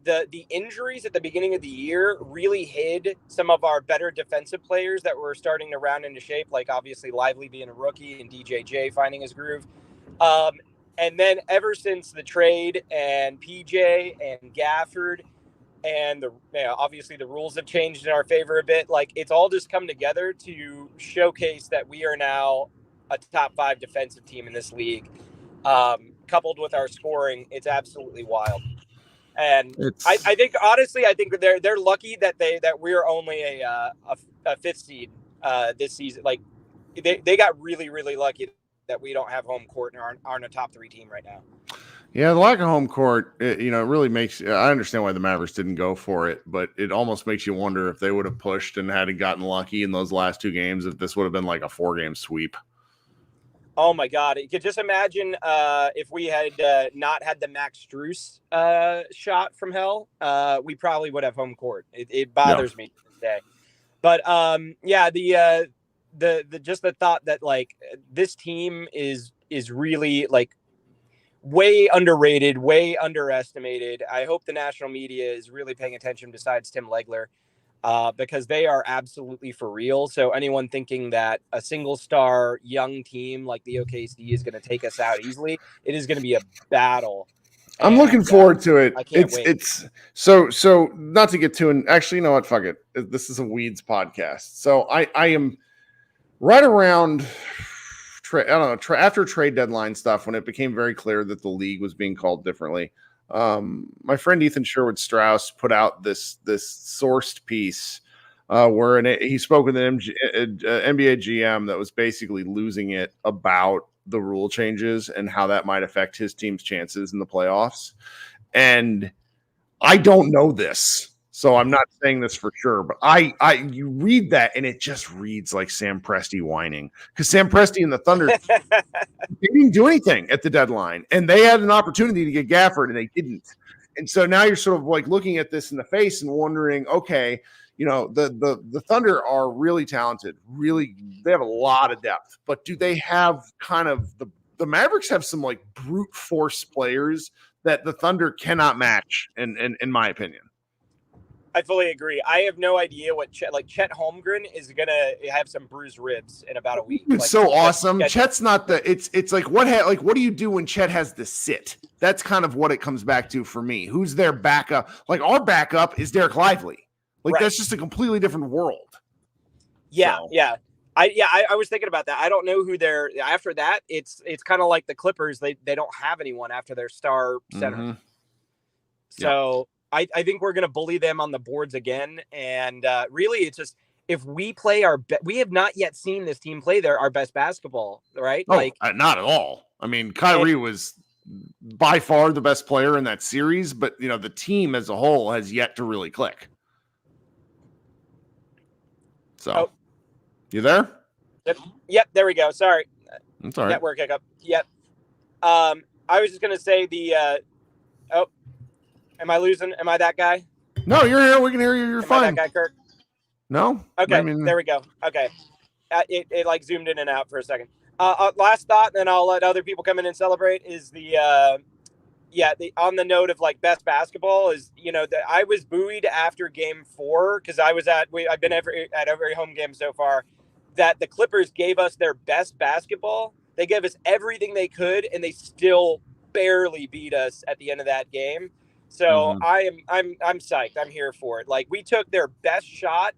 The injuries at the beginning of the year really hid some of our better defensive players that were starting to round into shape, like obviously Lively being a rookie and DJJ finding his groove. And then ever since the trade and PJ and Gafford and obviously the rules have changed in our favor a bit. Like it's all just come together to showcase that we are now a top 5 defensive team in this league. Coupled with our scoring, it's absolutely wild. And I think honestly, they're lucky that we're only a 5th seed this season. Like they got really, really lucky that we don't have home court and aren't a top 3 team right now. Yeah, the lack of home court, it really makes. I understand why the Mavericks didn't go for it, but it almost makes you wonder if they would have pushed and hadn't gotten lucky in those last 2 games, if this would have been like a 4-game sweep. Oh my God! You could just imagine if we had not had the Max Strus shot from hell, we probably would have home court. It bothers me to this day. But the just the thought that like this team is really like way underrated, way underestimated. I hope the national media is really paying attention besides Tim Legler. Because they are absolutely for real. So anyone thinking that a single star young team like the OKC is going to take us out easily, it is going to be a battle I'm looking forward to it. I can't wait. It's so not to get too, and actually, you know what? Fuck it. This is a weeds podcast. So I am right around, I don't know, after trade deadline stuff, when it became very clear that the league was being called differently. My friend Ethan Sherwood Strauss put out this sourced piece where he spoke with an NBA GM that was basically losing it about the rule changes and how that might affect his team's chances in the playoffs. And I don't know this, so I'm not saying this for sure, but you read that and it just reads like Sam Presti whining, because Sam Presti and the Thunder they didn't do anything at the deadline, and they had an opportunity to get Gafford and they didn't. And so now you're sort of like looking at this in the face and wondering, okay, you know, the Thunder are really talented, they have a lot of depth, but do they have kind of the Mavericks have some like brute force players that the Thunder cannot match, in my opinion. I fully agree. I have no idea what Chet Holmgren is gonna have some bruised ribs in about a week. It's like, so awesome. Chet's not it's like what do you do when Chet has to sit? That's kind of what it comes back to for me. Who's their backup? Like our backup is Dereck Lively. Like right. That's just a completely different world. Yeah, so. Yeah. I was thinking about that. I don't know who they're after that. It's kind of like the Clippers. They don't have anyone after their star center. Mm-hmm. So. Yep. I think we're going to bully them on the boards again. And really, it's just if we play we have not yet seen this team play our best basketball, right? Oh, not at all. I mean, Kyrie was by far the best player in that series, but you know, the team as a whole has yet to really click. So, you there? Yep, there we go. Sorry. That's all right. Network hiccup. Yep. I was just going to say am I losing? Am I that guy? No, you're here. We can hear you. You're fine. Am I that guy, Kirk? No. Okay, there we go. Okay. It like zoomed in and out for a second. Last thought, and then I'll let other people come in and celebrate, is on the note of like best basketball is, you know, I was buoyed after game 4 because I've been at every home game so far, that the Clippers gave us their best basketball. They gave us everything they could, and they still barely beat us at the end of that game. So I'm psyched. I'm here for it. Like, we took their best shot,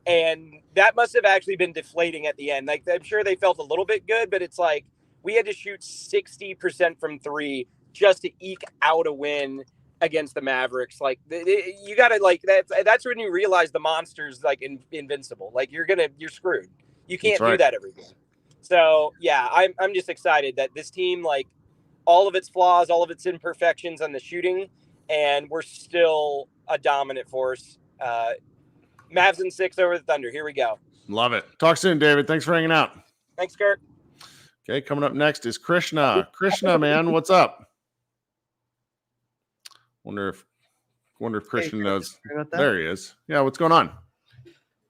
and that must have actually been deflating at the end. Like, I'm sure they felt a little bit good, but it's like we had to shoot 60% from 3 just to eke out a win against the Mavericks. Like, you got to, like, that's when you realize the monster's like invincible. Like, you're screwed. You can't do that every game. So yeah, I'm just excited that this team, like, all of its flaws, all of its imperfections on the shooting, and we're still a dominant force. Mavs in 6 over the Thunder. Here we go. Love it. Talk soon, David. Thanks for hanging out. Thanks, Kirk. Okay, coming up next is Krishna. Krishna, man, what's up? Wonder if Christian knows. There he is. Yeah, what's going on?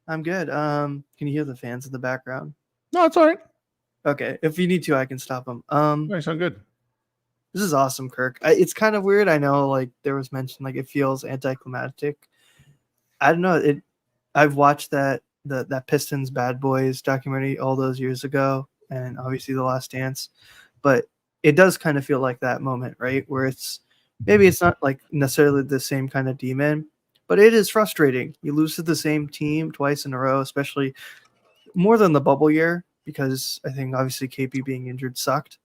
I'm good. Can you hear the fans in the background? No, it's all right. Okay, if you need to, I can stop them. You sound good. This is awesome, Kirk. It's kind of weird. I know, like, there was mention, like, it feels anticlimactic. I don't know. I've watched that Pistons Bad Boys documentary all those years ago, and obviously The Last Dance, but it does kind of feel like that moment, right? Where maybe it's not like necessarily the same kind of demon, but it is frustrating. You lose to the same team twice in a row, especially more than the bubble year, because I think obviously KP being injured sucked.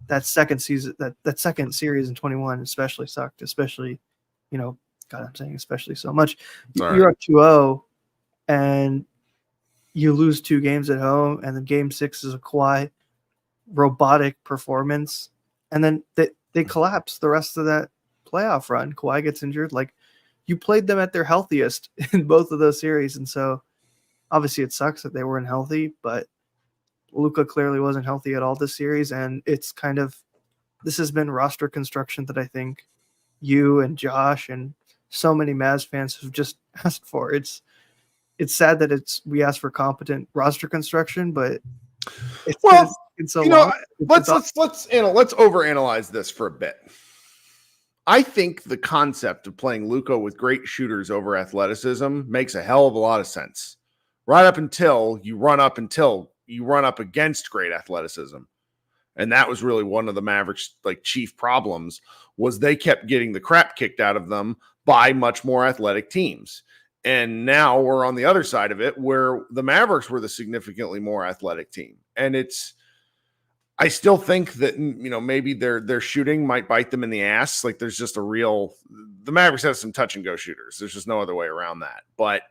That second season, that second series in 21 especially sucked, especially, you know, God, I'm saying especially so much. You're up 2-0 and you lose 2 games at home, and then game 6 is a Kawhi robotic performance, and then they collapse the rest of that playoff run. Kawhi gets injured. Like, you played them at their healthiest in both of those series, and so obviously it sucks that they weren't healthy, but Luka clearly wasn't healthy at all this series, and it's this has been roster construction that I think you and Josh and so many Mavs fans have just asked for. It's sad that we asked for competent roster construction, but it's so long. Let's overanalyze this for a bit. I think the concept of playing Luka with great shooters over athleticism makes a hell of a lot of sense. Right up until you run up against great athleticism. And that was really one of the Mavericks like chief problems, was they kept getting the crap kicked out of them by much more athletic teams. And now we're on the other side of it, where the Mavericks were the significantly more athletic team. And I still think that, maybe their shooting might bite them in the ass. Like there's just the Mavericks have some touch and go shooters. There's just no other way around that. But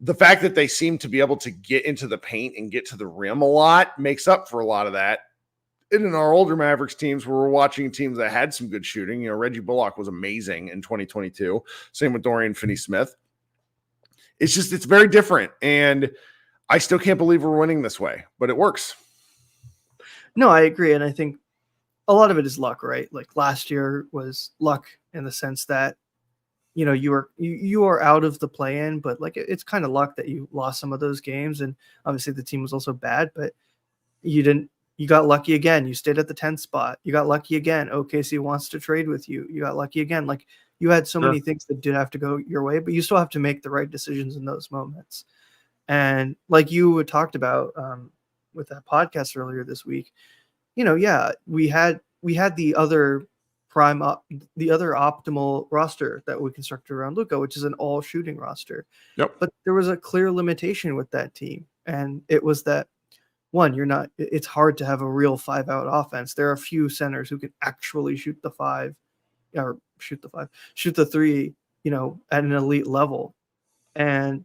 the fact that they seem to be able to get into the paint and get to the rim a lot makes up for a lot of that. And in our older Mavericks teams, where we're watching teams that had some good shooting, Reggie Bullock was amazing in 2022. Same with Dorian Finney-Smith. It's very different. And I still can't believe we're winning this way, but it works. No, I agree. And I think a lot of it is luck, right? Like last year was luck in the sense that, you are out of the play-in, but like it's kind of luck that you lost some of those games. And obviously the team was also bad, but you got lucky again. You stayed at the 10th spot. You got lucky again. OKC wants to trade with you. You got lucky again. Like you had so many things that did have to go your way, but you still have to make the right decisions in those moments. And like you had talked about with that podcast earlier this week, we had the other the other optimal roster that we constructed around Luka, which is an all shooting roster. Yep. But there was a clear limitation with that team. And it was that one, it's hard to have a real 5-out offense. There are a few centers who can actually shoot the 3, at an elite level. And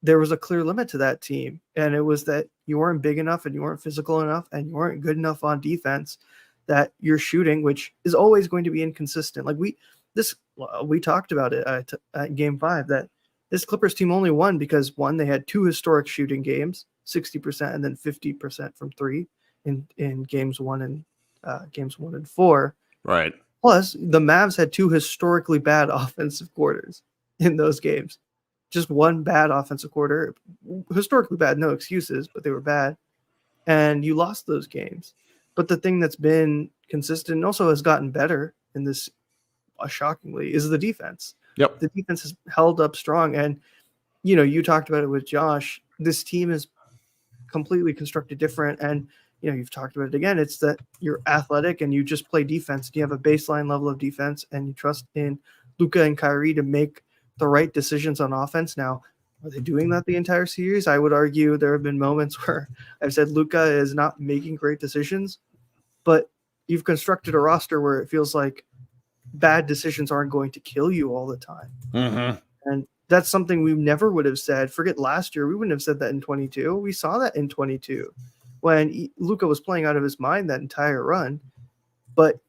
there was a clear limit to that team. And it was that you weren't big enough and you weren't physical enough and you weren't good enough on defense, that you're shooting, which is always going to be inconsistent. Like we talked about it at Game 5, that this Clippers team only won because one, they had 2 historic shooting games, 60% and then 50% from 3 in games 1 and 4. Right. Plus, the Mavs had 2 historically bad offensive quarters in those games. Just one bad offensive quarter, historically bad, no excuses, but they were bad. And you lost those games. But the thing that's been consistent and also has gotten better in this, shockingly, is the defense. Yep. The defense has held up strong. And, you talked about it with Josh. This team is completely constructed different. And, you've talked about it again. It's that you're athletic and you just play defense. You have a baseline level of defense and you trust in Luka and Kyrie to make the right decisions on offense. Now, are they doing that the entire series? I would argue there have been moments where I've said Luka is not making great decisions, but you've constructed a roster where it feels like bad decisions aren't going to kill you all the time. Mm-hmm. And that's something we never would have said. Forget last year. We wouldn't have said that in 22. We saw that in 22 when Luka was playing out of his mind that entire run, but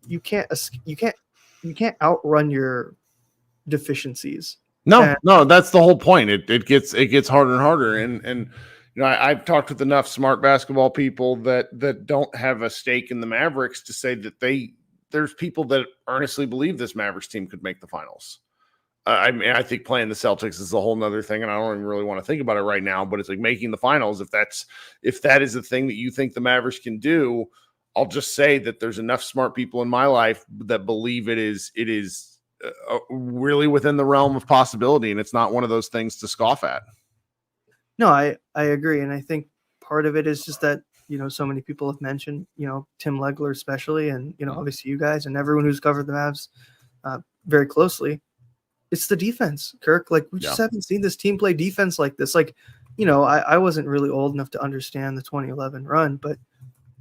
you can't outrun your deficiencies. No, that's the whole point. It gets harder and harder. And I've talked with enough smart basketball people that don't have a stake in the Mavericks to say that there's people that earnestly believe this Mavericks team could make the finals. I think playing the Celtics is a whole nother thing, and I don't even really want to think about it right now, but it's like making the finals. If that is the thing that you think the Mavericks can do, I'll just say that there's enough smart people in my life that believe it is really within the realm of possibility, and it's not one of those things to scoff at. No, I agree. And I think part of it is just that, so many people have mentioned, Tim Legler especially, and, obviously you guys and everyone who's covered the Mavs very closely. It's the defense, Kirk. Like we just haven't seen this team play defense like this. Like, I wasn't really old enough to understand the 2011 run, but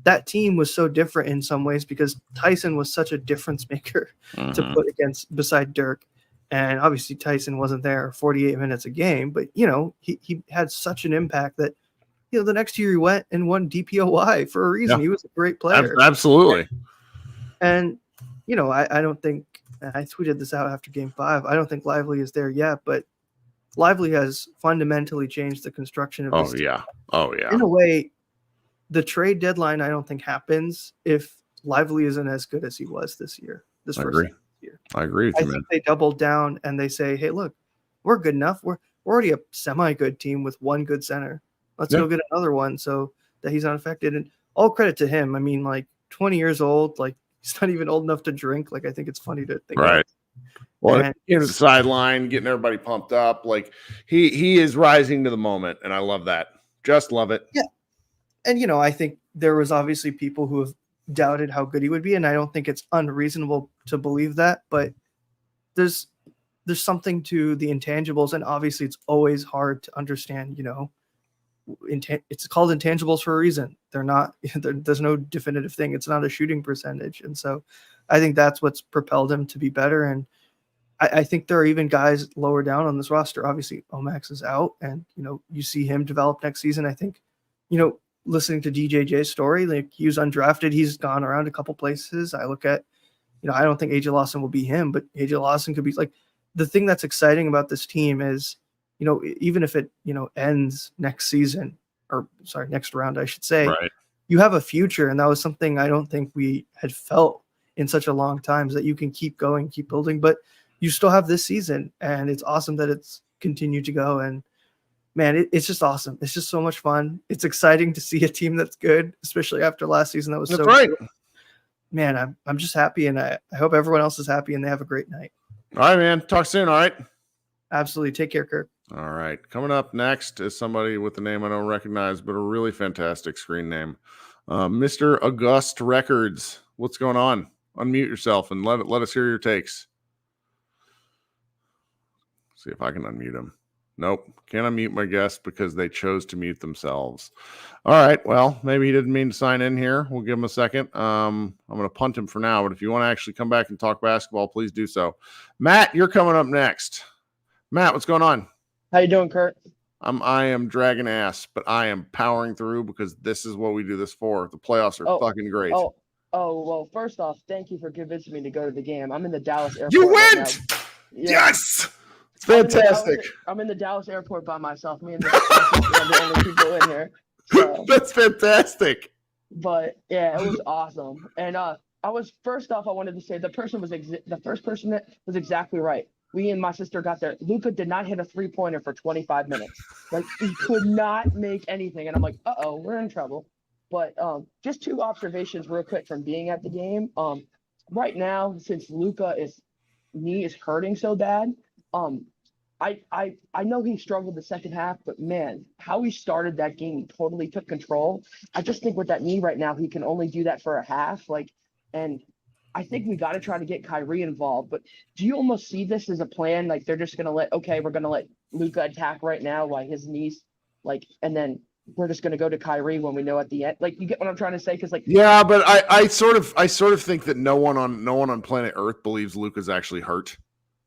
that team was so different in some ways because Tyson was such a difference maker to put beside Dirk. And obviously Tyson wasn't there 48 minutes a game, but he had such an impact that, the next year he went and won DPOY for a reason. Yeah. He was a great player. Absolutely. And I don't think, and I tweeted this out after Game 5, I don't think Lively is there yet, but Lively has fundamentally changed the construction of this team. Oh yeah. In a way, the trade deadline, I don't think happens if Lively isn't as good as he was this year. I agree. I agree with you, man. I think they double down and they say, hey, look, we're good enough. We're already a semi-good team with one good center. Let's go get another one so that he's not affected. And all credit to him. I mean, like 20 years old, like he's not even old enough to drink. Like I think it's funny to think right. Well, in the sideline, getting everybody pumped up. Like he is rising to the moment, and I love that. Just love it. Yeah. And, I think there was obviously people who have doubted how good he would be, and I don't think it's unreasonable to believe that. But there's something to the intangibles, and obviously it's always hard to understand. It's called intangibles for a reason. They're not. There's no definitive thing. It's not a shooting percentage, and so I think that's what's propelled him to be better. And I think there are even guys lower down on this roster. Obviously, Omax is out, and you see him develop next season. I think, listening to DJJ's story, like he was undrafted, he's gone around a couple places. I look at, I don't think AJ Lawson will be him, but AJ Lawson could be like the thing that's exciting about this team is, even if it ends next season next round, I should say, Right. You have a future, and that was something I don't think we had felt in such a long time, is that you can keep going, keep building, but you still have this season, and it's awesome that it's continued to go. And man, it's just awesome. It's just so much fun. It's exciting to see a team that's good, especially after last season. That was That's so right. good. Man, I'm just happy, and I hope everyone else is happy and they have a great night. All right, man. Talk soon. All right. Absolutely. Take care, Kirk. All right. Coming up next is somebody with a name I don't recognize, but a really fantastic screen name. Mr. August Records. What's going on? Unmute yourself and let us hear your takes. See if I can unmute him. Nope. Can't unmute my guest because they chose to mute themselves. All right. Well, maybe he didn't mean to sign in here. We'll give him a second. I'm going to punt him for now, but if you want to actually come back and talk basketball, please do so. Matt, you're coming up next. Matt, what's going on? How you doing, Kurt? I am dragging ass, but I am powering through because this is what we do this for. The playoffs are fucking great. Oh, well, first off, thank you for convincing me to go to the game. I'm in the Dallas airport. You right went! now. Yeah. Yes! It's fantastic. I'm in the Dallas airport by myself. Me and the only people in here. So, that's fantastic. But yeah, it was awesome. And I wanted to say the first person that was exactly right. We and my sister got there. Luka did not hit a 3-pointer for 25 minutes. Like he could not make anything. And I'm like, we're in trouble. But just two observations real quick from being at the game. Right now, since Luka's knee is hurting so bad, I know he struggled the second half, but man, how he started that game, he totally took control. I just think with that knee right now, he can only do that for a half. And I think we got to try to get Kyrie involved. But do you almost see this as a plan? Like they're just gonna we're gonna let Luka attack right now while his knees, and then we're just gonna go to Kyrie when we know at the end. Like you get what I'm trying to say? Because yeah, but I sort of think that no one on planet Earth believes Luka's actually hurt.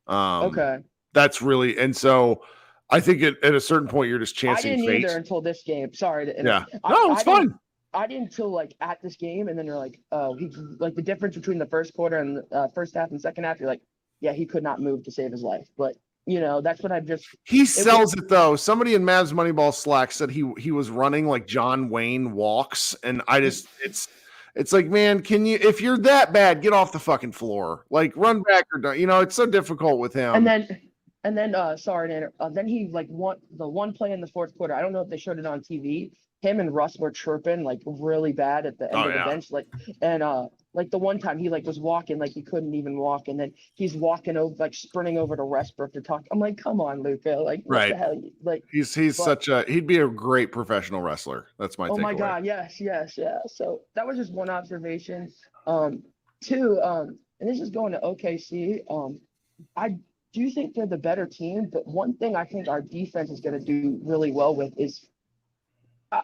Okay. That's really, and so I think at a certain point you're just chancing I didn't fate. either until this game. Sorry. Yeah. No, it's fun. I didn't until at this game, and then you're like, oh, he the difference between the first quarter and the first half and second half. You're like, yeah, he could not move to save his life. But that's what I've just. He sells it though. Somebody in Mavs Moneyball Slack said he was running like John Wayne walks, and I just it's like, man, can you, if you're that bad, get off the fucking floor, like run back or don't. It's so difficult with him. And then sorry to interrupt. Then he won the one play in the fourth quarter. I don't know if they showed it on TV. Him and Russ were chirping really bad at the end of the bench. The one time he was walking he couldn't even walk, and then he's walking over sprinting over to Westbrook to talk. I'm like, come on, Luka, what the hell? He'd be a great professional wrestler. That's my takeaway. Oh my God, yes, yeah. So that was just one observation. Two, and this is going to OKC. I do think they're the better team, but one thing I think our defense is going to do really well with is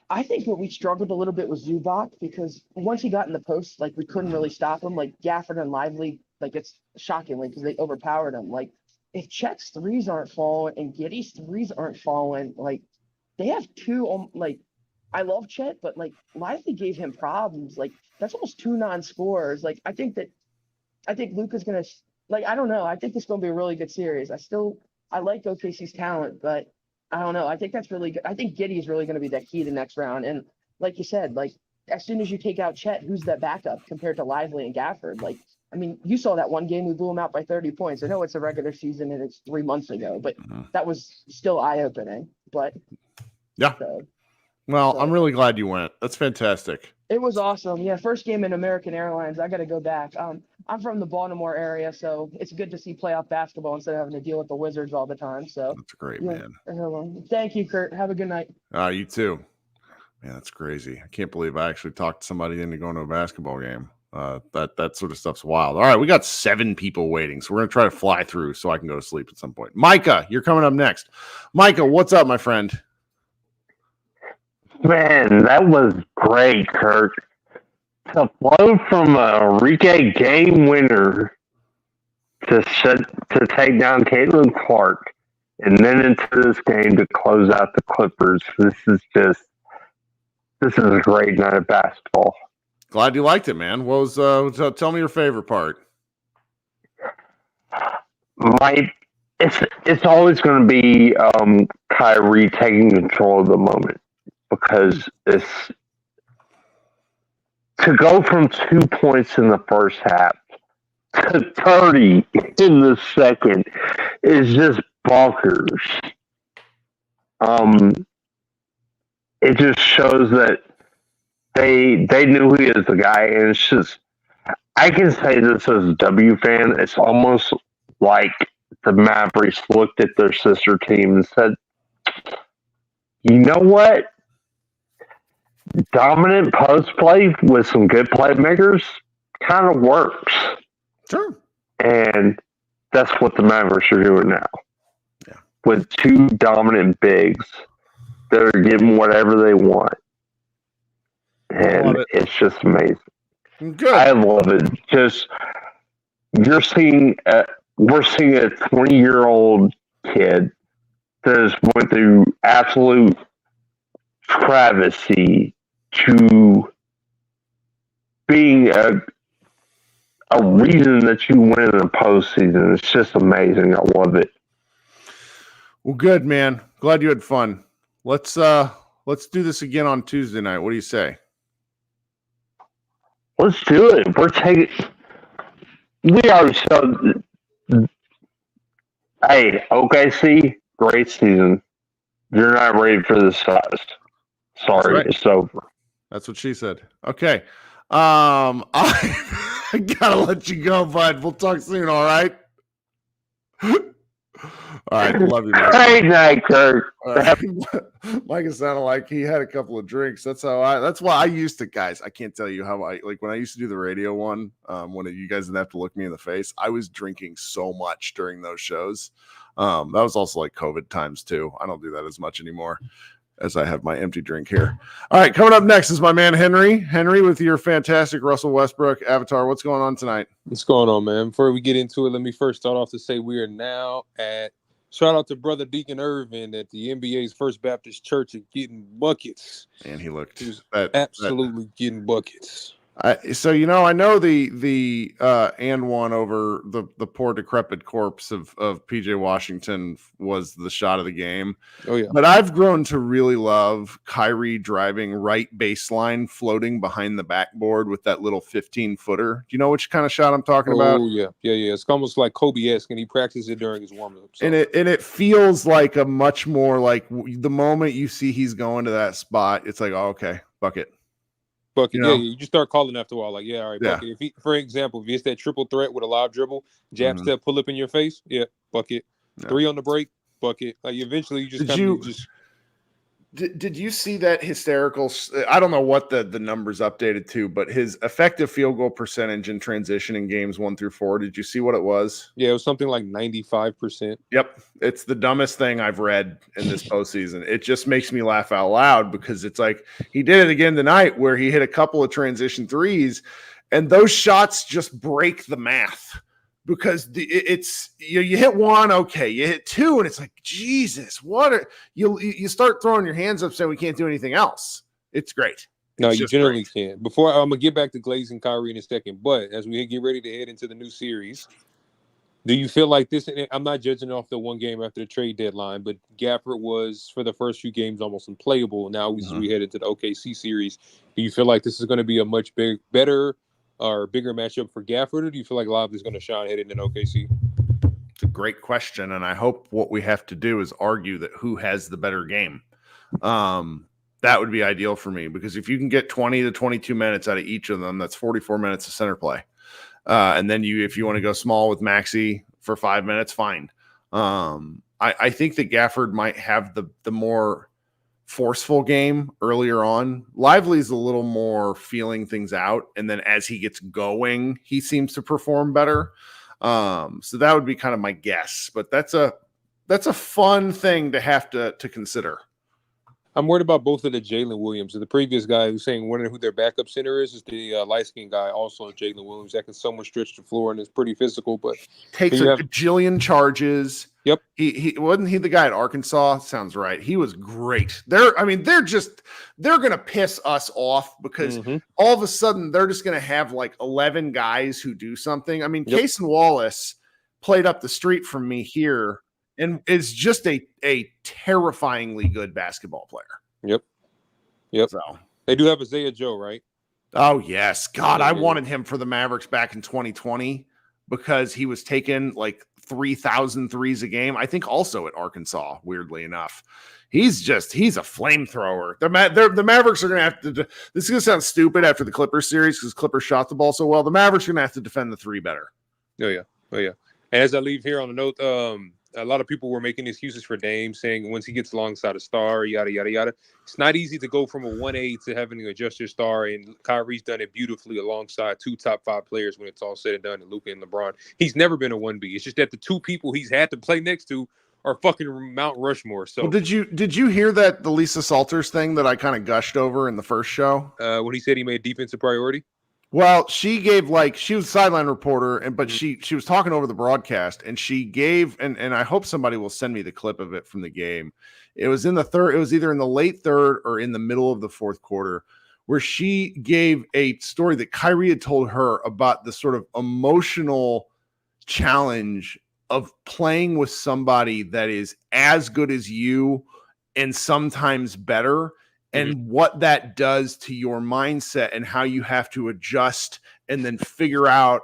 I think what we struggled a little bit with Zubac, because once he got in the post, we couldn't really stop him. Gafford and Lively, it's shockingly because they overpowered him. If Chet's threes aren't falling and Giddey's threes aren't falling, they have two. I love Chet, but Lively gave him problems. That's almost two non-scorers. I think Luka's gonna. I don't know. I think this is going to be a really good series. I like OKC's talent, but I don't know. I think that's really good. I think Giddey is really going to be that key to next round. And like you said, as soon as you take out Chet, who's that backup compared to Lively and Gafford? You saw that one game we blew him out by 30 points. I know it's a regular season and it's 3 months ago, but that was still eye-opening. But yeah. I'm really glad you went. That's fantastic. It was awesome. Yeah, first game in American Airlines. I got to go back. I'm from the Baltimore area, so it's good to see playoff basketball instead of having to deal with the Wizards all the time. So that's great, man. Thank you, Kurt. Have a good night. You too. Man, that's crazy. I can't believe I actually talked somebody into going to a basketball game. That sort of stuff's wild. All right, we got 7 people waiting, so we're gonna try to fly through so I can go to sleep at some point. Micah, you're coming up next. Micah, what's up, my friend? Man, that was great, Kirk. To flow from a Enrique game winner to take down Caitlin Clark, and then into this game to close out the Clippers. This is a great night of basketball. Glad you liked it, man. What was tell me your favorite part? It's always going to be Kyrie taking control of the moment, because it's to go from 2 points in the first half to 30 in the second is just bonkers. It just shows that they knew he is the guy, and it's just, I can say this as a W fan, it's almost like the Mavericks looked at their sister team and said, you know what? Dominant post play with some good playmakers kind of works. Sure. And that's what the Mavericks are doing now. Yeah. With 2 dominant bigs that are getting whatever they want. And it's just amazing. Good. I love it. Just, we're seeing a 20-year-old kid that has went through absolute travesty to being a reason that you win in the postseason. It's just amazing. I love it. Well, good, man. Glad you had fun. Let's do this again on Tuesday night. What do you say? Let's do it. We already showed. Hey, OKC, great season. You're not ready for this size. Sorry, right. It's over. That's what she said. Okay. I gotta let you go, bud. We'll talk soon, all right? All right, love you, man. Great night, Kirk. Right. Micah sounded like he had a couple of drinks. That's why I used to, guys. I can't tell you how when I used to do the radio one, when you guys didn't have to look me in the face, I was drinking so much during those shows. That was also like COVID times too. I don't do that as much anymore, as I have my empty drink here. All right, coming up next is my man Henry. Henry, with your fantastic Russell Westbrook avatar. What's going on tonight? What's going on, man? Before we get into it, let me first start off to say we are now at, shout out to Brother Deacon Irving at the NBA's First Baptist Church and getting buckets. And he looked absolutely getting buckets. So, I know the and one over the poor decrepit corpse of PJ Washington was the shot of the game. Oh, yeah. But I've grown to really love Kyrie driving right baseline, floating behind the backboard with that little 15-footer. Do you know which kind of shot I'm talking about? Oh, yeah. It's almost like Kobe-esque, and he practiced it during his warm-up. So. And it feels like a much more like the moment you see he's going to that spot, it's like, oh, okay, bucket. Bucket, you just start calling after a while, like, all right, bucket. If for example, if it's that triple threat with a live dribble, jab step, pull up in your face, bucket. 3 on the break, bucket. Like eventually, you just Did you see that hysterical? I don't know what the numbers updated to, but his effective field goal percentage in transition in games 1 through 4. Did you see what it was? Yeah, it was something like 95%. Yep, it's the dumbest thing I've read in this postseason. It just makes me laugh out loud because it's like he did it again tonight, where he hit a couple of transition threes, and those shots just break the math. Because it's you hit 1, okay, you hit 2, and it's like, Jesus, you start throwing your hands up saying we can't do anything else. It's great. No, you generally can. Before I'm gonna get back to Glaze and Kyrie in a second, but as we get ready to head into the new series, do you feel like this? I'm not judging off the one game after the trade deadline, but Gafford was for the first few games almost unplayable. Now we head into the OKC series. Do you feel like this is going to be a much better or bigger matchup for Gafford, or do you feel like Lively is going to shine heading in OKC? It's a great question, and I hope what we have to do is argue that who has the better game. That would be ideal for me, because if you can get 20 to 22 minutes out of each of them, that's 44 minutes of center play. And then if you want to go small with Maxi for 5 minutes, fine. I think that Gafford might have the more forceful game earlier on. Lively's a little more feeling things out, and then as he gets going, he seems to perform better. So that would be kind of my guess, but that's a fun thing to have to consider. I'm worried about both of the Jalen Williams. The previous guy who's saying wondering who their backup center is the light-skinned guy, also Jalen Williams, that can somewhat stretch the floor and is pretty physical, but takes a gajillion charges. Yep. He wasn't he the guy at Arkansas? Sounds right. He was great. They're gonna piss us off because all of a sudden they're just gonna have like 11 guys who do something. I mean, Cason Wallace played up the street from me here and is just a terrifyingly good basketball player. Yep. So they do have Isaiah Joe, right? Oh yes. God, I wanted him for the Mavericks back in 2020 because he was taking like 3,000 threes a game. I think also at Arkansas, weirdly enough. He's a flamethrower. The Mavericks are going to have to, this is going to sound stupid after the Clippers series because Clippers shot the ball so well. The Mavericks are going to have to defend the three better. Oh yeah. And as I leave here on the note, a lot of people were making excuses for Dame, saying once he gets alongside a star, yada, yada, yada. It's not easy to go from a 1A to having to adjust your star, and Kyrie's done it beautifully alongside two top 5 players when it's all said and done, and Luka and LeBron. He's never been a 1B. It's just that the two people he's had to play next to are fucking Mount Rushmore. So well, did you hear that the Lisa Salters thing that I kind of gushed over in the first show? When he said he made defense a priority? Well, she gave she was a sideline reporter, but she was talking over the broadcast, and she gave and I hope somebody will send me the clip of it from the game. It was in the third. It was either in the late third or in the middle of the fourth quarter, where she gave a story that Kyrie had told her about the sort of emotional challenge of playing with somebody that is as good as you and sometimes better. And what that does to your mindset and how you have to adjust and then figure out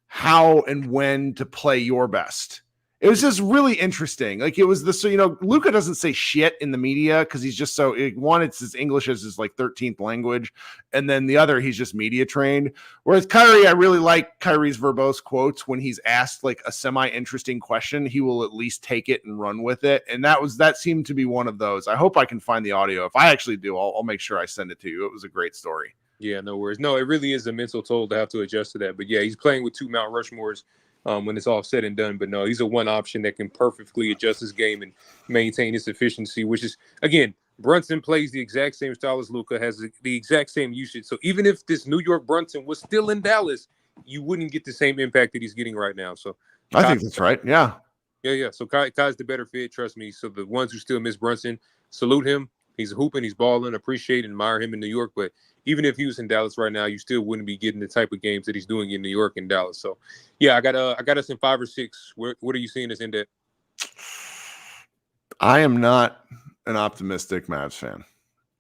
how and when to play your best. It was just really interesting. Like it was Luka doesn't say shit in the media because he's just one, it's his English as his like 13th language. And then the other, he's just media trained. Whereas Kyrie, I really like Kyrie's verbose quotes when he's asked like a semi-interesting question, he will at least take it and run with it. And that seemed to be one of those. I hope I can find the audio. If I actually do, I'll make sure I send it to you. It was a great story. Yeah, no worries. No, it really is a mental toll to have to adjust to that. But yeah, he's playing with two Mount Rushmores when it's all said and done. But no, he's a one option that can perfectly adjust his game and maintain his efficiency, which is, again, Brunson plays the exact same style as Luka, has the exact same usage. So even if this New York Brunson was still in Dallas, you wouldn't get the same impact that he's getting right now. So I think that's right. Yeah. Yeah. So Kai's the better fit, trust me. So the ones who still miss Brunson, salute him. He's hooping, he's balling, appreciate and admire him in New York. But even if he was in Dallas right now, you still wouldn't be getting the type of games that he's doing in New York and Dallas. So, yeah, I got us in 5 or 6. What are you seeing us in that? I am not an optimistic Mavs fan,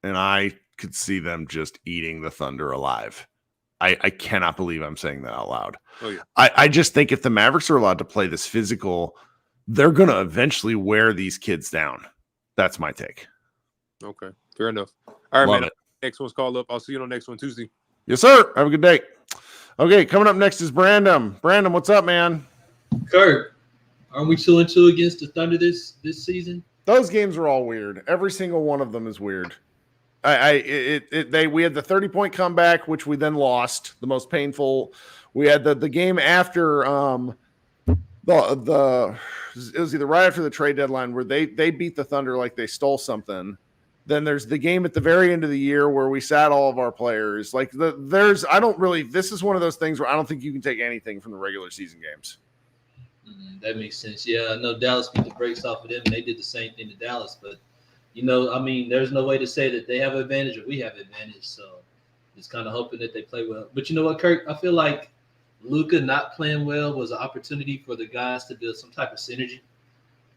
and I could see them just eating the Thunder alive. I cannot believe I'm saying that out loud. Oh, yeah. I just think if the Mavericks are allowed to play this physical, they're going to eventually wear these kids down. That's my take. Okay, fair enough. All right, Love man. it. Next one's called up. I'll see you on the next one Tuesday. Yes, sir. Have a good day. Okay, coming up next is Brandon. Brandon, what's up, man? Kirk, aren't we 2-2 against the Thunder this season? Those games are all weird. Every single one of them is weird. We had the 30-point comeback, which we then lost. The most painful. We had the game after it was either right after the trade deadline where they beat the Thunder like they stole something. Then there's the game at the very end of the year where we sat all of our players. Like this is one of those things where I don't think you can take anything from the regular season games. That makes sense. Yeah, I know Dallas beat the brakes off of them, and they did the same thing to Dallas. But, there's no way to say that they have an advantage or we have an advantage. So just kind of hoping that they play well. But you know what, Kirk? I feel like Luka not playing well was an opportunity for the guys to build some type of synergy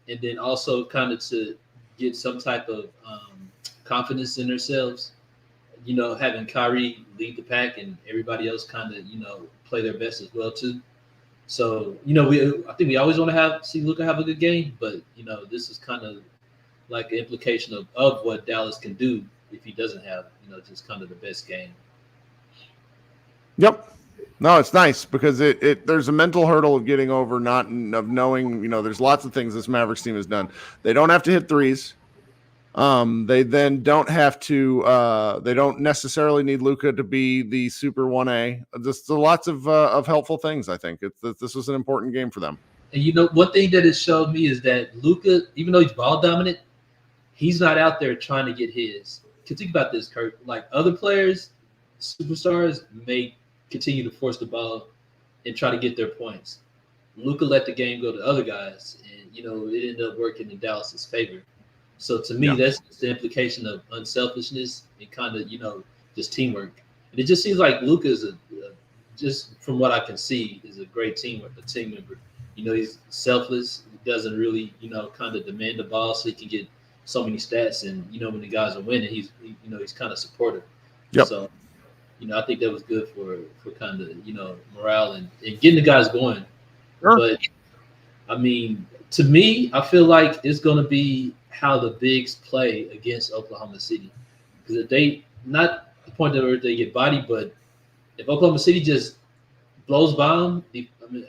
and then also kind of to get some type of confidence in themselves. Having Kyrie lead the pack and everybody else kind of, play their best as well too. So, I think we always want to see Luka have a good game, but, this is kind of like an implication of what Dallas can do if he doesn't have, just kind of the best game. Yep. No, it's nice because there's a mental hurdle of getting over, of knowing, there's lots of things this Mavericks team has done. They don't have to hit threes. They then don't have to. They don't necessarily need Luka to be the super 1A. Just lots of helpful things. I think this was an important game for them. And one thing that it showed me is that Luka, even though he's ball dominant, he's not out there trying to get his. Because think about this, Kirk. Like other players, superstars may continue to force the ball and try to get their points. Luka let the game go to other guys, and it ended up working in Dallas's favor. So to me, that's the implication of unselfishness and kind of just teamwork. And it just seems like Luka is just from what I can see, is a great team member. He's selfless. He doesn't really kind of demand the ball so he can get so many stats. And when the guys are winning, he's kind of supportive. Yep. So I think that was good for kind of morale and getting the guys going. Sure. But I mean, to me, I feel like it's going to be how the bigs play against Oklahoma City, because if they not the point where they get bodied, but if Oklahoma City just blows by them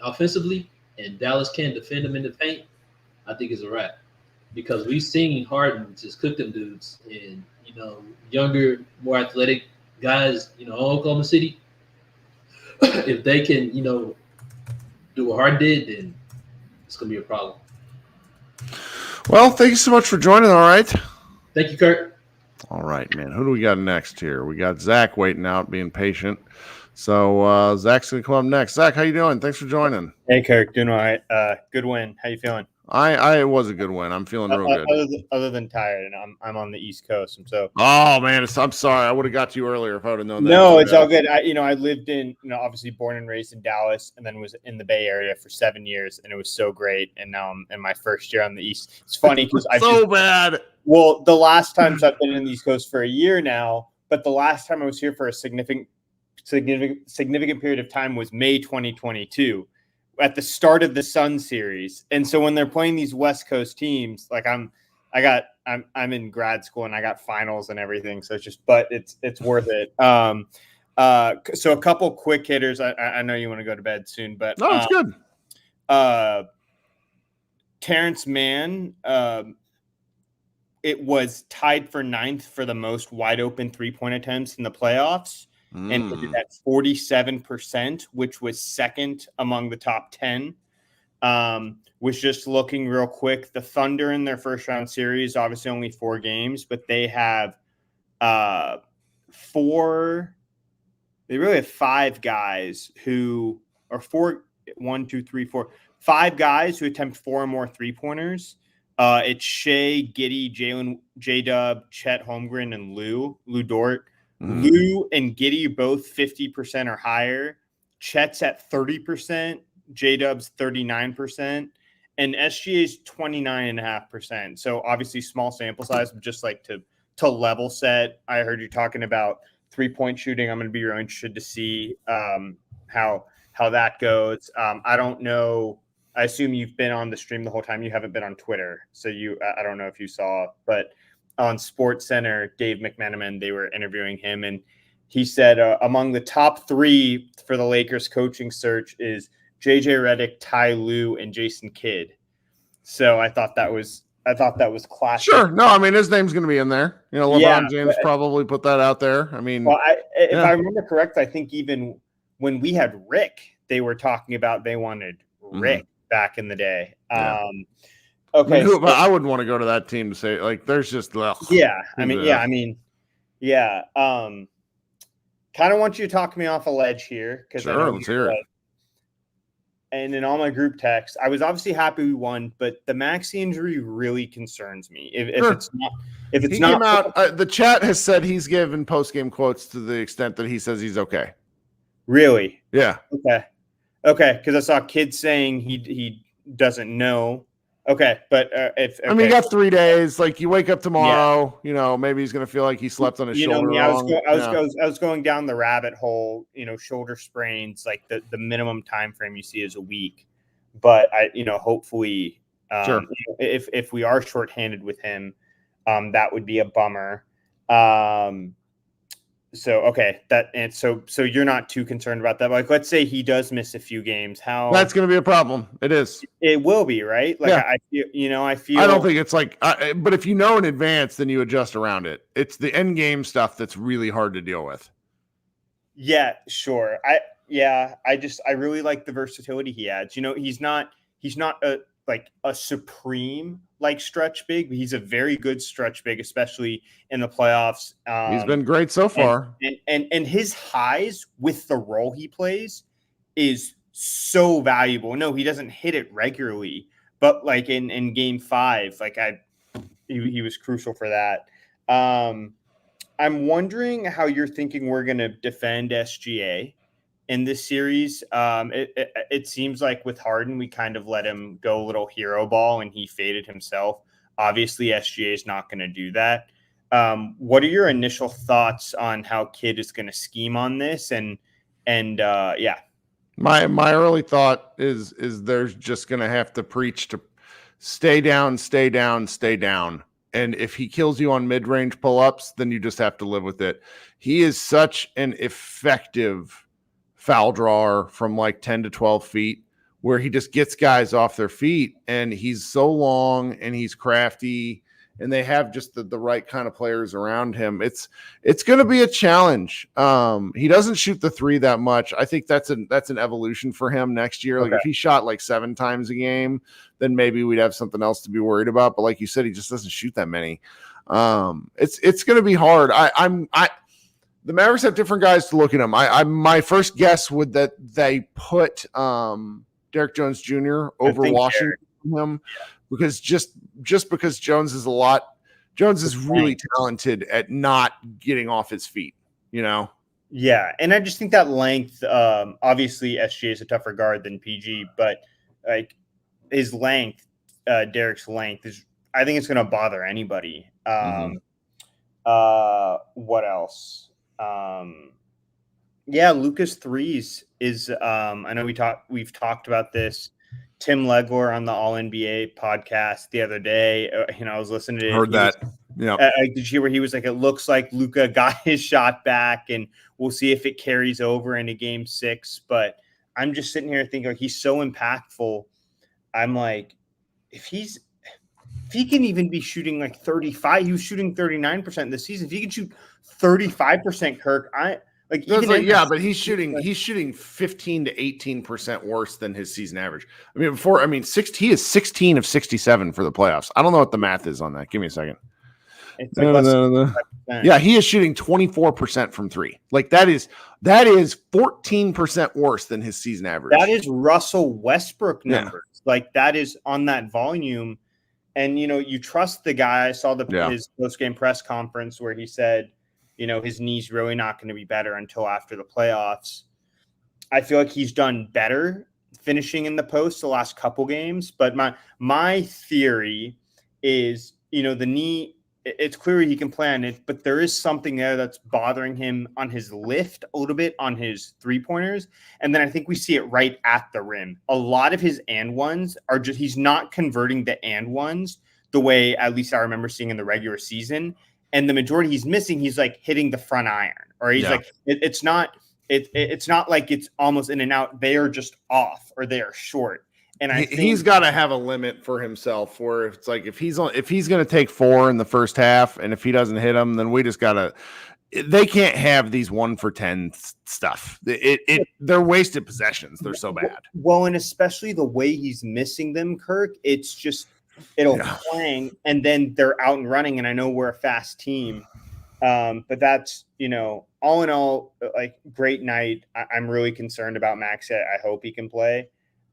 offensively and Dallas can't defend them in the paint, I think it's a wrap. Because we've seen Harden just cook them dudes, and younger, more athletic guys, on Oklahoma City, if they can, do what Harden did, then it's gonna be a problem. Well, thank you so much for joining. All right. Thank you, Kurt. All right, man. Who do we got next here? We got Zach waiting out, being patient. So Zach's gonna come up next. Zach, how you doing? Thanks for joining. Hey, Kirk, doing all right. Good win. How you feeling? It was a good win. I'm feeling real good. Other than tired, and I'm on the East Coast, and so. Oh man, I'm sorry. I would have got to you earlier if I would have known that. No, it's all good. I lived in obviously born and raised in Dallas, and then was in the Bay Area for 7 years, and it was so great. And now I'm in my first year on the East. It's funny because bad. Well, the last times I've been in the East Coast for a year now, but the last time I was here for a significant period of time was May 2022. At the start of the Sun series. And so when they're playing these West Coast teams, like I'm in grad school and I got finals and everything. So it's worth it. So a couple quick hitters. I know you want to go to bed soon, but no, it's good. Terrence Mann, it was tied for 9th for the most wide open 3-point attempts in the playoffs. And hit it at 47%, which was second among the top 10. Was just looking real quick. The Thunder in their first round series, obviously only 4 games, but they have 5 guys who are 5 guys who attempt 4 or more 3-pointers. It's Shea, Giddey, Jalen, J-Dub, Chet Holmgren, and Lou Dort. Lou and Giddey both 50% or higher. Chet's at 30%. J-Dub's 39%. And SGA's 29.5%. So obviously small sample size, but just like to level set. I heard you talking about 3-point shooting. I'm going to be real interested to see how that goes. I don't know. I assume you've been on the stream the whole time. You haven't been on Twitter. So I don't know if you saw, but on SportsCenter, Dave McMenamin, they were interviewing him, and he said among the top 3 for the Lakers coaching search is JJ Redick, Ty Lue, and Jason Kidd. So I thought that was classic. Sure. No, I mean his name's going to be in there. LeBron James probably put that out there. I mean, if I remember correct, I think even when we had Rick, they were talking about they wanted Rick back in the day. Yeah. Okay, but I wouldn't want to go to that team to say there's just kind of want you to talk me off a ledge here because let's hear it. And in all my group texts, I was obviously happy we won, but the Maxi injury really concerns me. If it's not, the chat has said he's given post-game quotes to the extent that he says he's okay. Really? Yeah. Okay. Because I saw kids saying he doesn't know. Okay, but you got 3 days. Like you wake up tomorrow, maybe he's gonna feel like he slept on his shoulder. I was going down the rabbit hole. Shoulder sprains, like the minimum time frame you see is a week. But hopefully, if we are shorthanded with him, that would be a bummer. So okay, so you're not too concerned about that. Like, let's say he does miss a few games. How That's going to be a problem. It is. it will be, right? Like Yeah. I feel, I feel. I don't think it's like, but if you know in advance, then you adjust around it. It's the end game stuff that's really hard to deal with. Yeah, sure. I really like the versatility he adds. He's not a supreme like stretch big, but he's a very good stretch big, especially in the playoffs. He's been great so far. And his highs with the role he plays is so valuable. No, he doesn't hit it regularly, but like in game 5, like he was crucial for that. I'm wondering how you're thinking we're going to defend SGA in this series. It seems like with Harden, we kind of let him go a little hero ball and he faded himself. Obviously, SGA is not going to do that. What are your initial thoughts on how Kidd is going to scheme on this? And yeah. My early thought is they're just going to have to preach to stay down, stay down, stay down. And if he kills you on mid-range pull-ups, then you just have to live with it. He is such an effective foul drawer from like 10 to 12 feet where he just gets guys off their feet, and he's so long and he's crafty, and they have just the right kind of players around him. It's going to be a challenge. He doesn't shoot the 3 that much. I think that's an evolution for him next year. Like if he shot like 7 times a game, then maybe we'd have something else to be worried about. But like you said, he just doesn't shoot that many. It's going to be hard. The Mavericks have different guys to look at him. My first guess would that they put Derek Jones Jr. over Washington him. Because just because Jones is really talented at not getting off his feet, Yeah, and I just think that length. Obviously, SGA is a tougher guard than PG, but like his length, Derek's length is. I think it's going to bother anybody. What else? Yeah, Luka's threes is. I know we've talked about this. Tim Legler on the All NBA podcast the other day. I was listening to it. Heard that. Yeah. Did you hear where he was like, it looks like Luka got his shot back, and we'll see if it carries over into game 6. But I'm just sitting here thinking, like, he's so impactful. I'm like, if he can even be shooting like 35, he was shooting 39% this season. If he can shoot 35%, Kirk, but he's shooting 15 to 18% worse than his season average. He is 16 of 67 for the playoffs. I don't know what the math is on that. Give me a second. It's like Yeah, he is shooting 24% from 3. Like that is 14% worse than his season average. That is Russell Westbrook numbers. Yeah. Like that is on that volume. And you trust the guy. I saw his post-game press conference where he said, his knee's really not going to be better until after the playoffs. I feel like he's done better finishing in the post the last couple games. But my theory is, the knee, it's clear he can play on it, but there is something there that's bothering him on his lift a little bit on his 3-pointers. And then I think we see it right at the rim. A lot of his and ones are just, he's not converting the and ones the way at least I remember seeing in the regular season. And the majority he's missing, he's like hitting the front iron, or he's like, it's not like it's almost in and out. They are just off, or they are short. And I think he's got to have a limit for himself where it's like, if he's going to take 4 in the first half, and if he doesn't hit them, then we just got to, they can't have these 1 for 10 stuff. They're wasted possessions. They're so bad. Well, and especially the way he's missing them, Kirk, it's just, it'll clang, and then they're out and running. And I know we're a fast team, but that's, all in all, like, great night. I'm really concerned about Max. I hope he can play.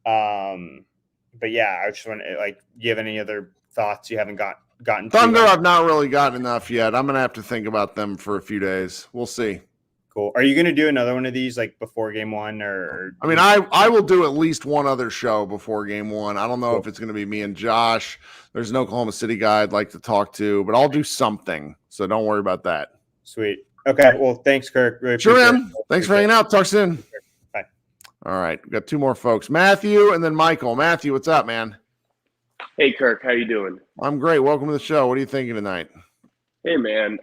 But yeah, I just want to, like, do you have any other thoughts you haven't gotten Thunder? I've not really gotten enough yet. I'm going to have to think about them for a few days. We'll see. Cool. Are you going to do another one of these like before game 1 or? I will do at least one other show before game 1. I don't know if it's going to be me and Josh. There's an Oklahoma City guy I'd like to talk to, but I'll do something. So don't worry about that. Sweet. Okay. Well, thanks, Kirk. Really sure, man. Thanks for hanging out. Talk soon. Bye. All right. We've got 2 more folks. Matthew and then Michael. Matthew, what's up, man? Hey, Kirk. How you doing? I'm great. Welcome to the show. What are you thinking tonight? Hey, man.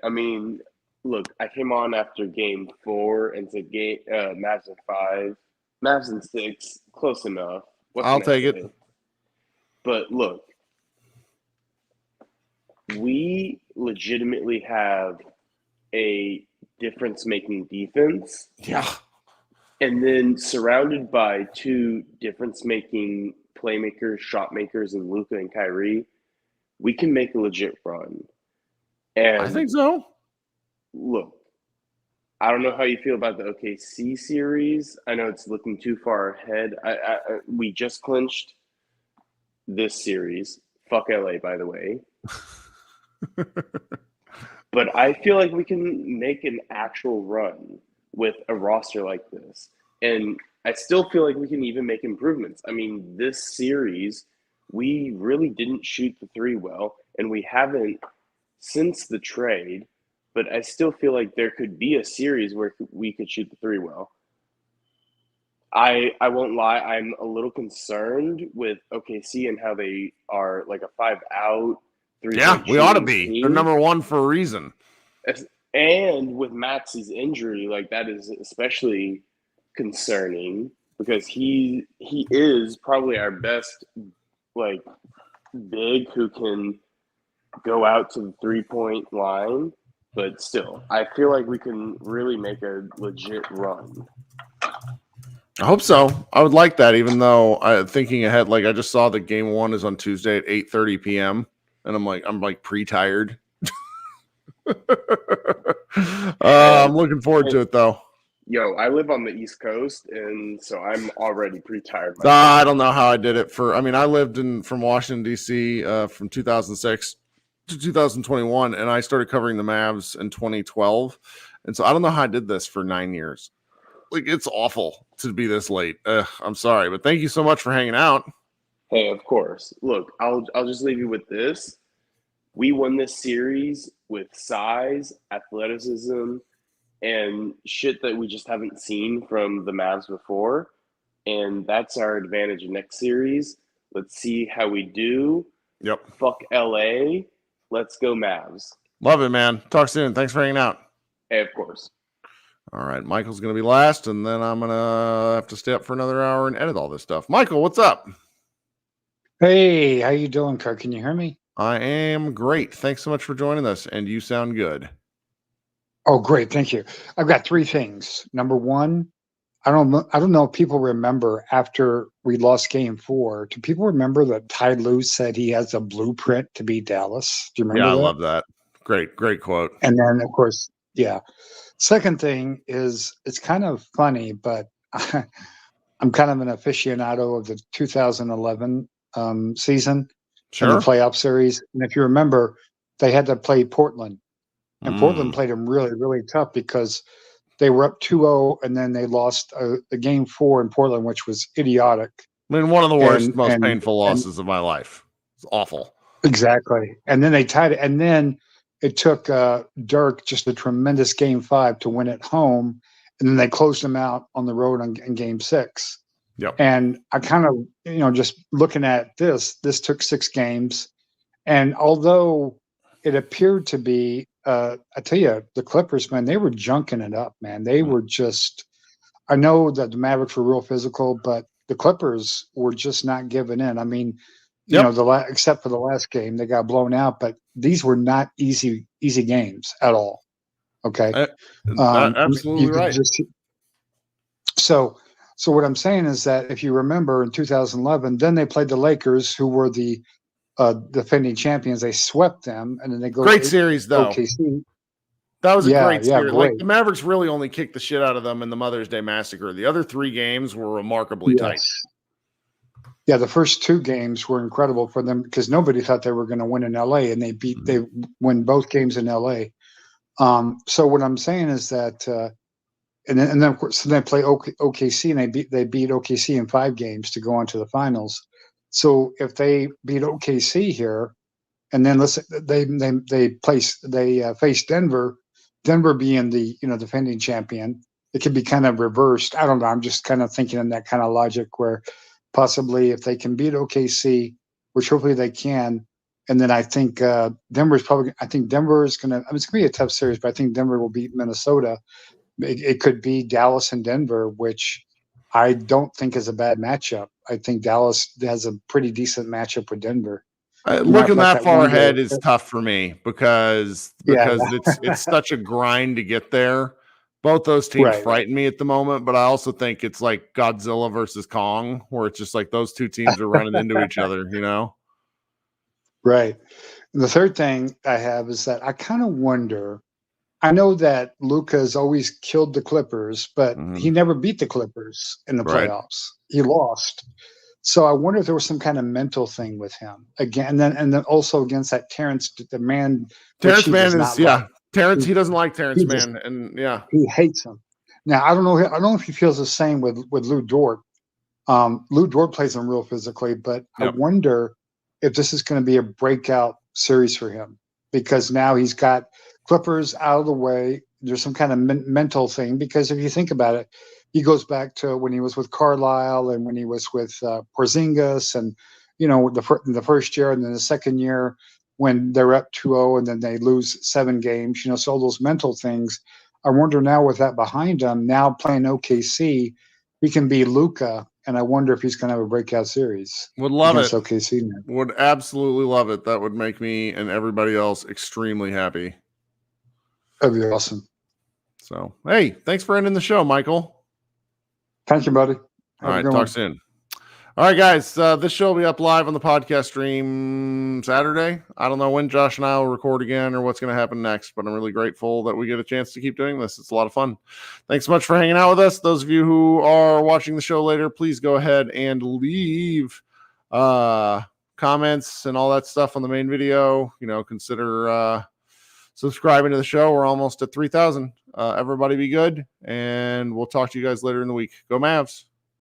Look, I came on after game 4 and said Mavs in 5, Mavs in 6, close enough. What I'll can I take it. say? But look, we legitimately have a difference-making defense, Yeah. and then surrounded by 2 difference-making playmakers, shot makers, in Luka and Kyrie, we can make a legit run. And I think so. look, I don't know how you feel about the OKC series. I know it's looking too far ahead. We just clinched this series. Fuck LA, by the way. But I feel like we can make an actual run with a roster like this. And I still feel like we can even make improvements. I mean, this series, we really didn't shoot the 3 well, and we haven't since the trade. But I still feel like there could be a series where we could shoot the 3 well. I won't lie, I'm a little concerned with OKC and how they are like a 5-out, 3. Yeah, we ought to be. They're number 1 for a reason. And with Maxi's injury, like that is especially concerning because he is probably our best like big who can go out to the 3-point line. But still, I feel like we can really make a legit run. I hope so. I would like that, even though thinking ahead, like I just saw that game 1 is on Tuesday at 8:30 p.m. And I'm like pre-tired. I'm looking forward to it though. Yo, I live on the East Coast, and so I'm already pre-tired. I don't know how I did it I lived from Washington, D.C. From 2006 to 2021, and I started covering the Mavs in 2012. And so I don't know how I did this for 9 years. Like, it's awful to be this late. I'm sorry, but thank you so much for hanging out. Hey, of course. Look, I'll just leave you with this. We won this series with size, athleticism, and shit that we just haven't seen from the Mavs before. And that's our advantage in next series. Let's see how we do. Yep. Fuck LA. Let's go Mavs. Love it, man. Talk soon. Thanks for hanging out. Hey, of course. All right. Michael's going to be last, and then I'm going to have to stay up for another hour and edit all this stuff. Michael, what's up? Hey, how you doing, Kirk? Can you hear me? I am great. Thanks so much for joining us, and you sound good. Oh, great. Thank you. I've got 3 things. Number 1, I don't know if people remember after we lost game 4. Do people remember that Ty Lue said he has a blueprint to beat Dallas? Do you remember that? I love that. Great quote. And then, of course, yeah. Second thing is, it's kind of funny, but I'm kind of an aficionado of the 2011 season and the playoff series. And if you remember, they had to play Portland. And Portland played them really, really tough because they were up 2-0, and then they lost the game 4 in Portland, which was idiotic. I mean, one of the worst, most painful losses of my life. It's awful. Exactly. And then they tied it. And then it took Dirk just a tremendous game 5 to win at home. And then they closed them out on the road in game 6. Yep. And I kind of, just looking at this took 6 games. And although it appeared to be, I tell you, the Clippers, man, they were junking it up, man. They were just, I know that the Mavericks were real physical, but the Clippers were just not giving in. I mean, except for the last game, they got blown out, but these were not easy games at all. Okay. Absolutely right. So what I'm saying is that if you remember in 2011, then they played the Lakers, who were the defending champions. They swept them, and then they go great series though. OKC. That was a great series. Great. Like, the Mavericks really only kicked the shit out of them in the Mother's Day Massacre. The other 3 games were remarkably tight. Yeah, the first 2 games were incredible for them because nobody thought they were going to win in LA, and they win both games in LA. So what I'm saying is that, and then of course they play OKC, and they beat OKC in 5 games to go on to the finals. So if they beat OKC here, and then they face Denver being the defending champion, it could be kind of reversed. I don't know. I'm just kind of thinking in that kind of logic where possibly if they can beat OKC, which hopefully they can, And then I think Denver's probably. I think Denver is going to. I mean, it's going to be a tough series, but I think Denver will beat Minnesota. It could be Dallas and Denver, which I don't think is a bad matchup. I think Dallas has a pretty decent matchup with Denver. Looking that far ahead is tough for me because it's such a grind to get there. Both those teams frighten me at the moment, but I also think it's like Godzilla versus Kong, where it's just like those two teams are running into each other, you know? Right. And the third thing I have is that I kind of wonder. I know that Luka has always killed the Clippers, but he never beat the Clippers in the playoffs. He lost. So I wonder if there was some kind of mental thing with him again, and then also against that Terrence, the man. Terrence Mann is Terrence. He doesn't like Terrence Mann, and he hates him. Now I don't know. I don't know if he feels the same with Lou Dort. Lou Dort plays him real physically, but I wonder if this is going to be a breakout series for him because now he's got Clippers out of the way. There's some kind of mental thing because if you think about it, he goes back to when he was with Carlisle and when he was with Porzingis and, the first year and then the second year when they're up 2-0 and then they lose 7 games, so all those mental things. I wonder now with that behind him, now playing OKC, he can be Luka, and I wonder if he's going to have a breakout series. Would love it. OKC now. Would absolutely love it. That would make me and everybody else extremely happy. That'd be awesome. So, hey, thanks for ending the show, Michael. Thank you, buddy. All right, talk soon. All right, guys, this show will be up live on the podcast stream Saturday. I don't know when Josh and I will record again or what's going to happen next, but I'm really grateful that we get a chance to keep doing this. It's a lot of fun. Thanks so much for hanging out with us. Those of you who are watching the show later, please go ahead and leave comments and all that stuff on the main video. Consider subscribing to the show. We're almost at 3,000. Everybody be good, and we'll talk to you guys later in the week. Go Mavs.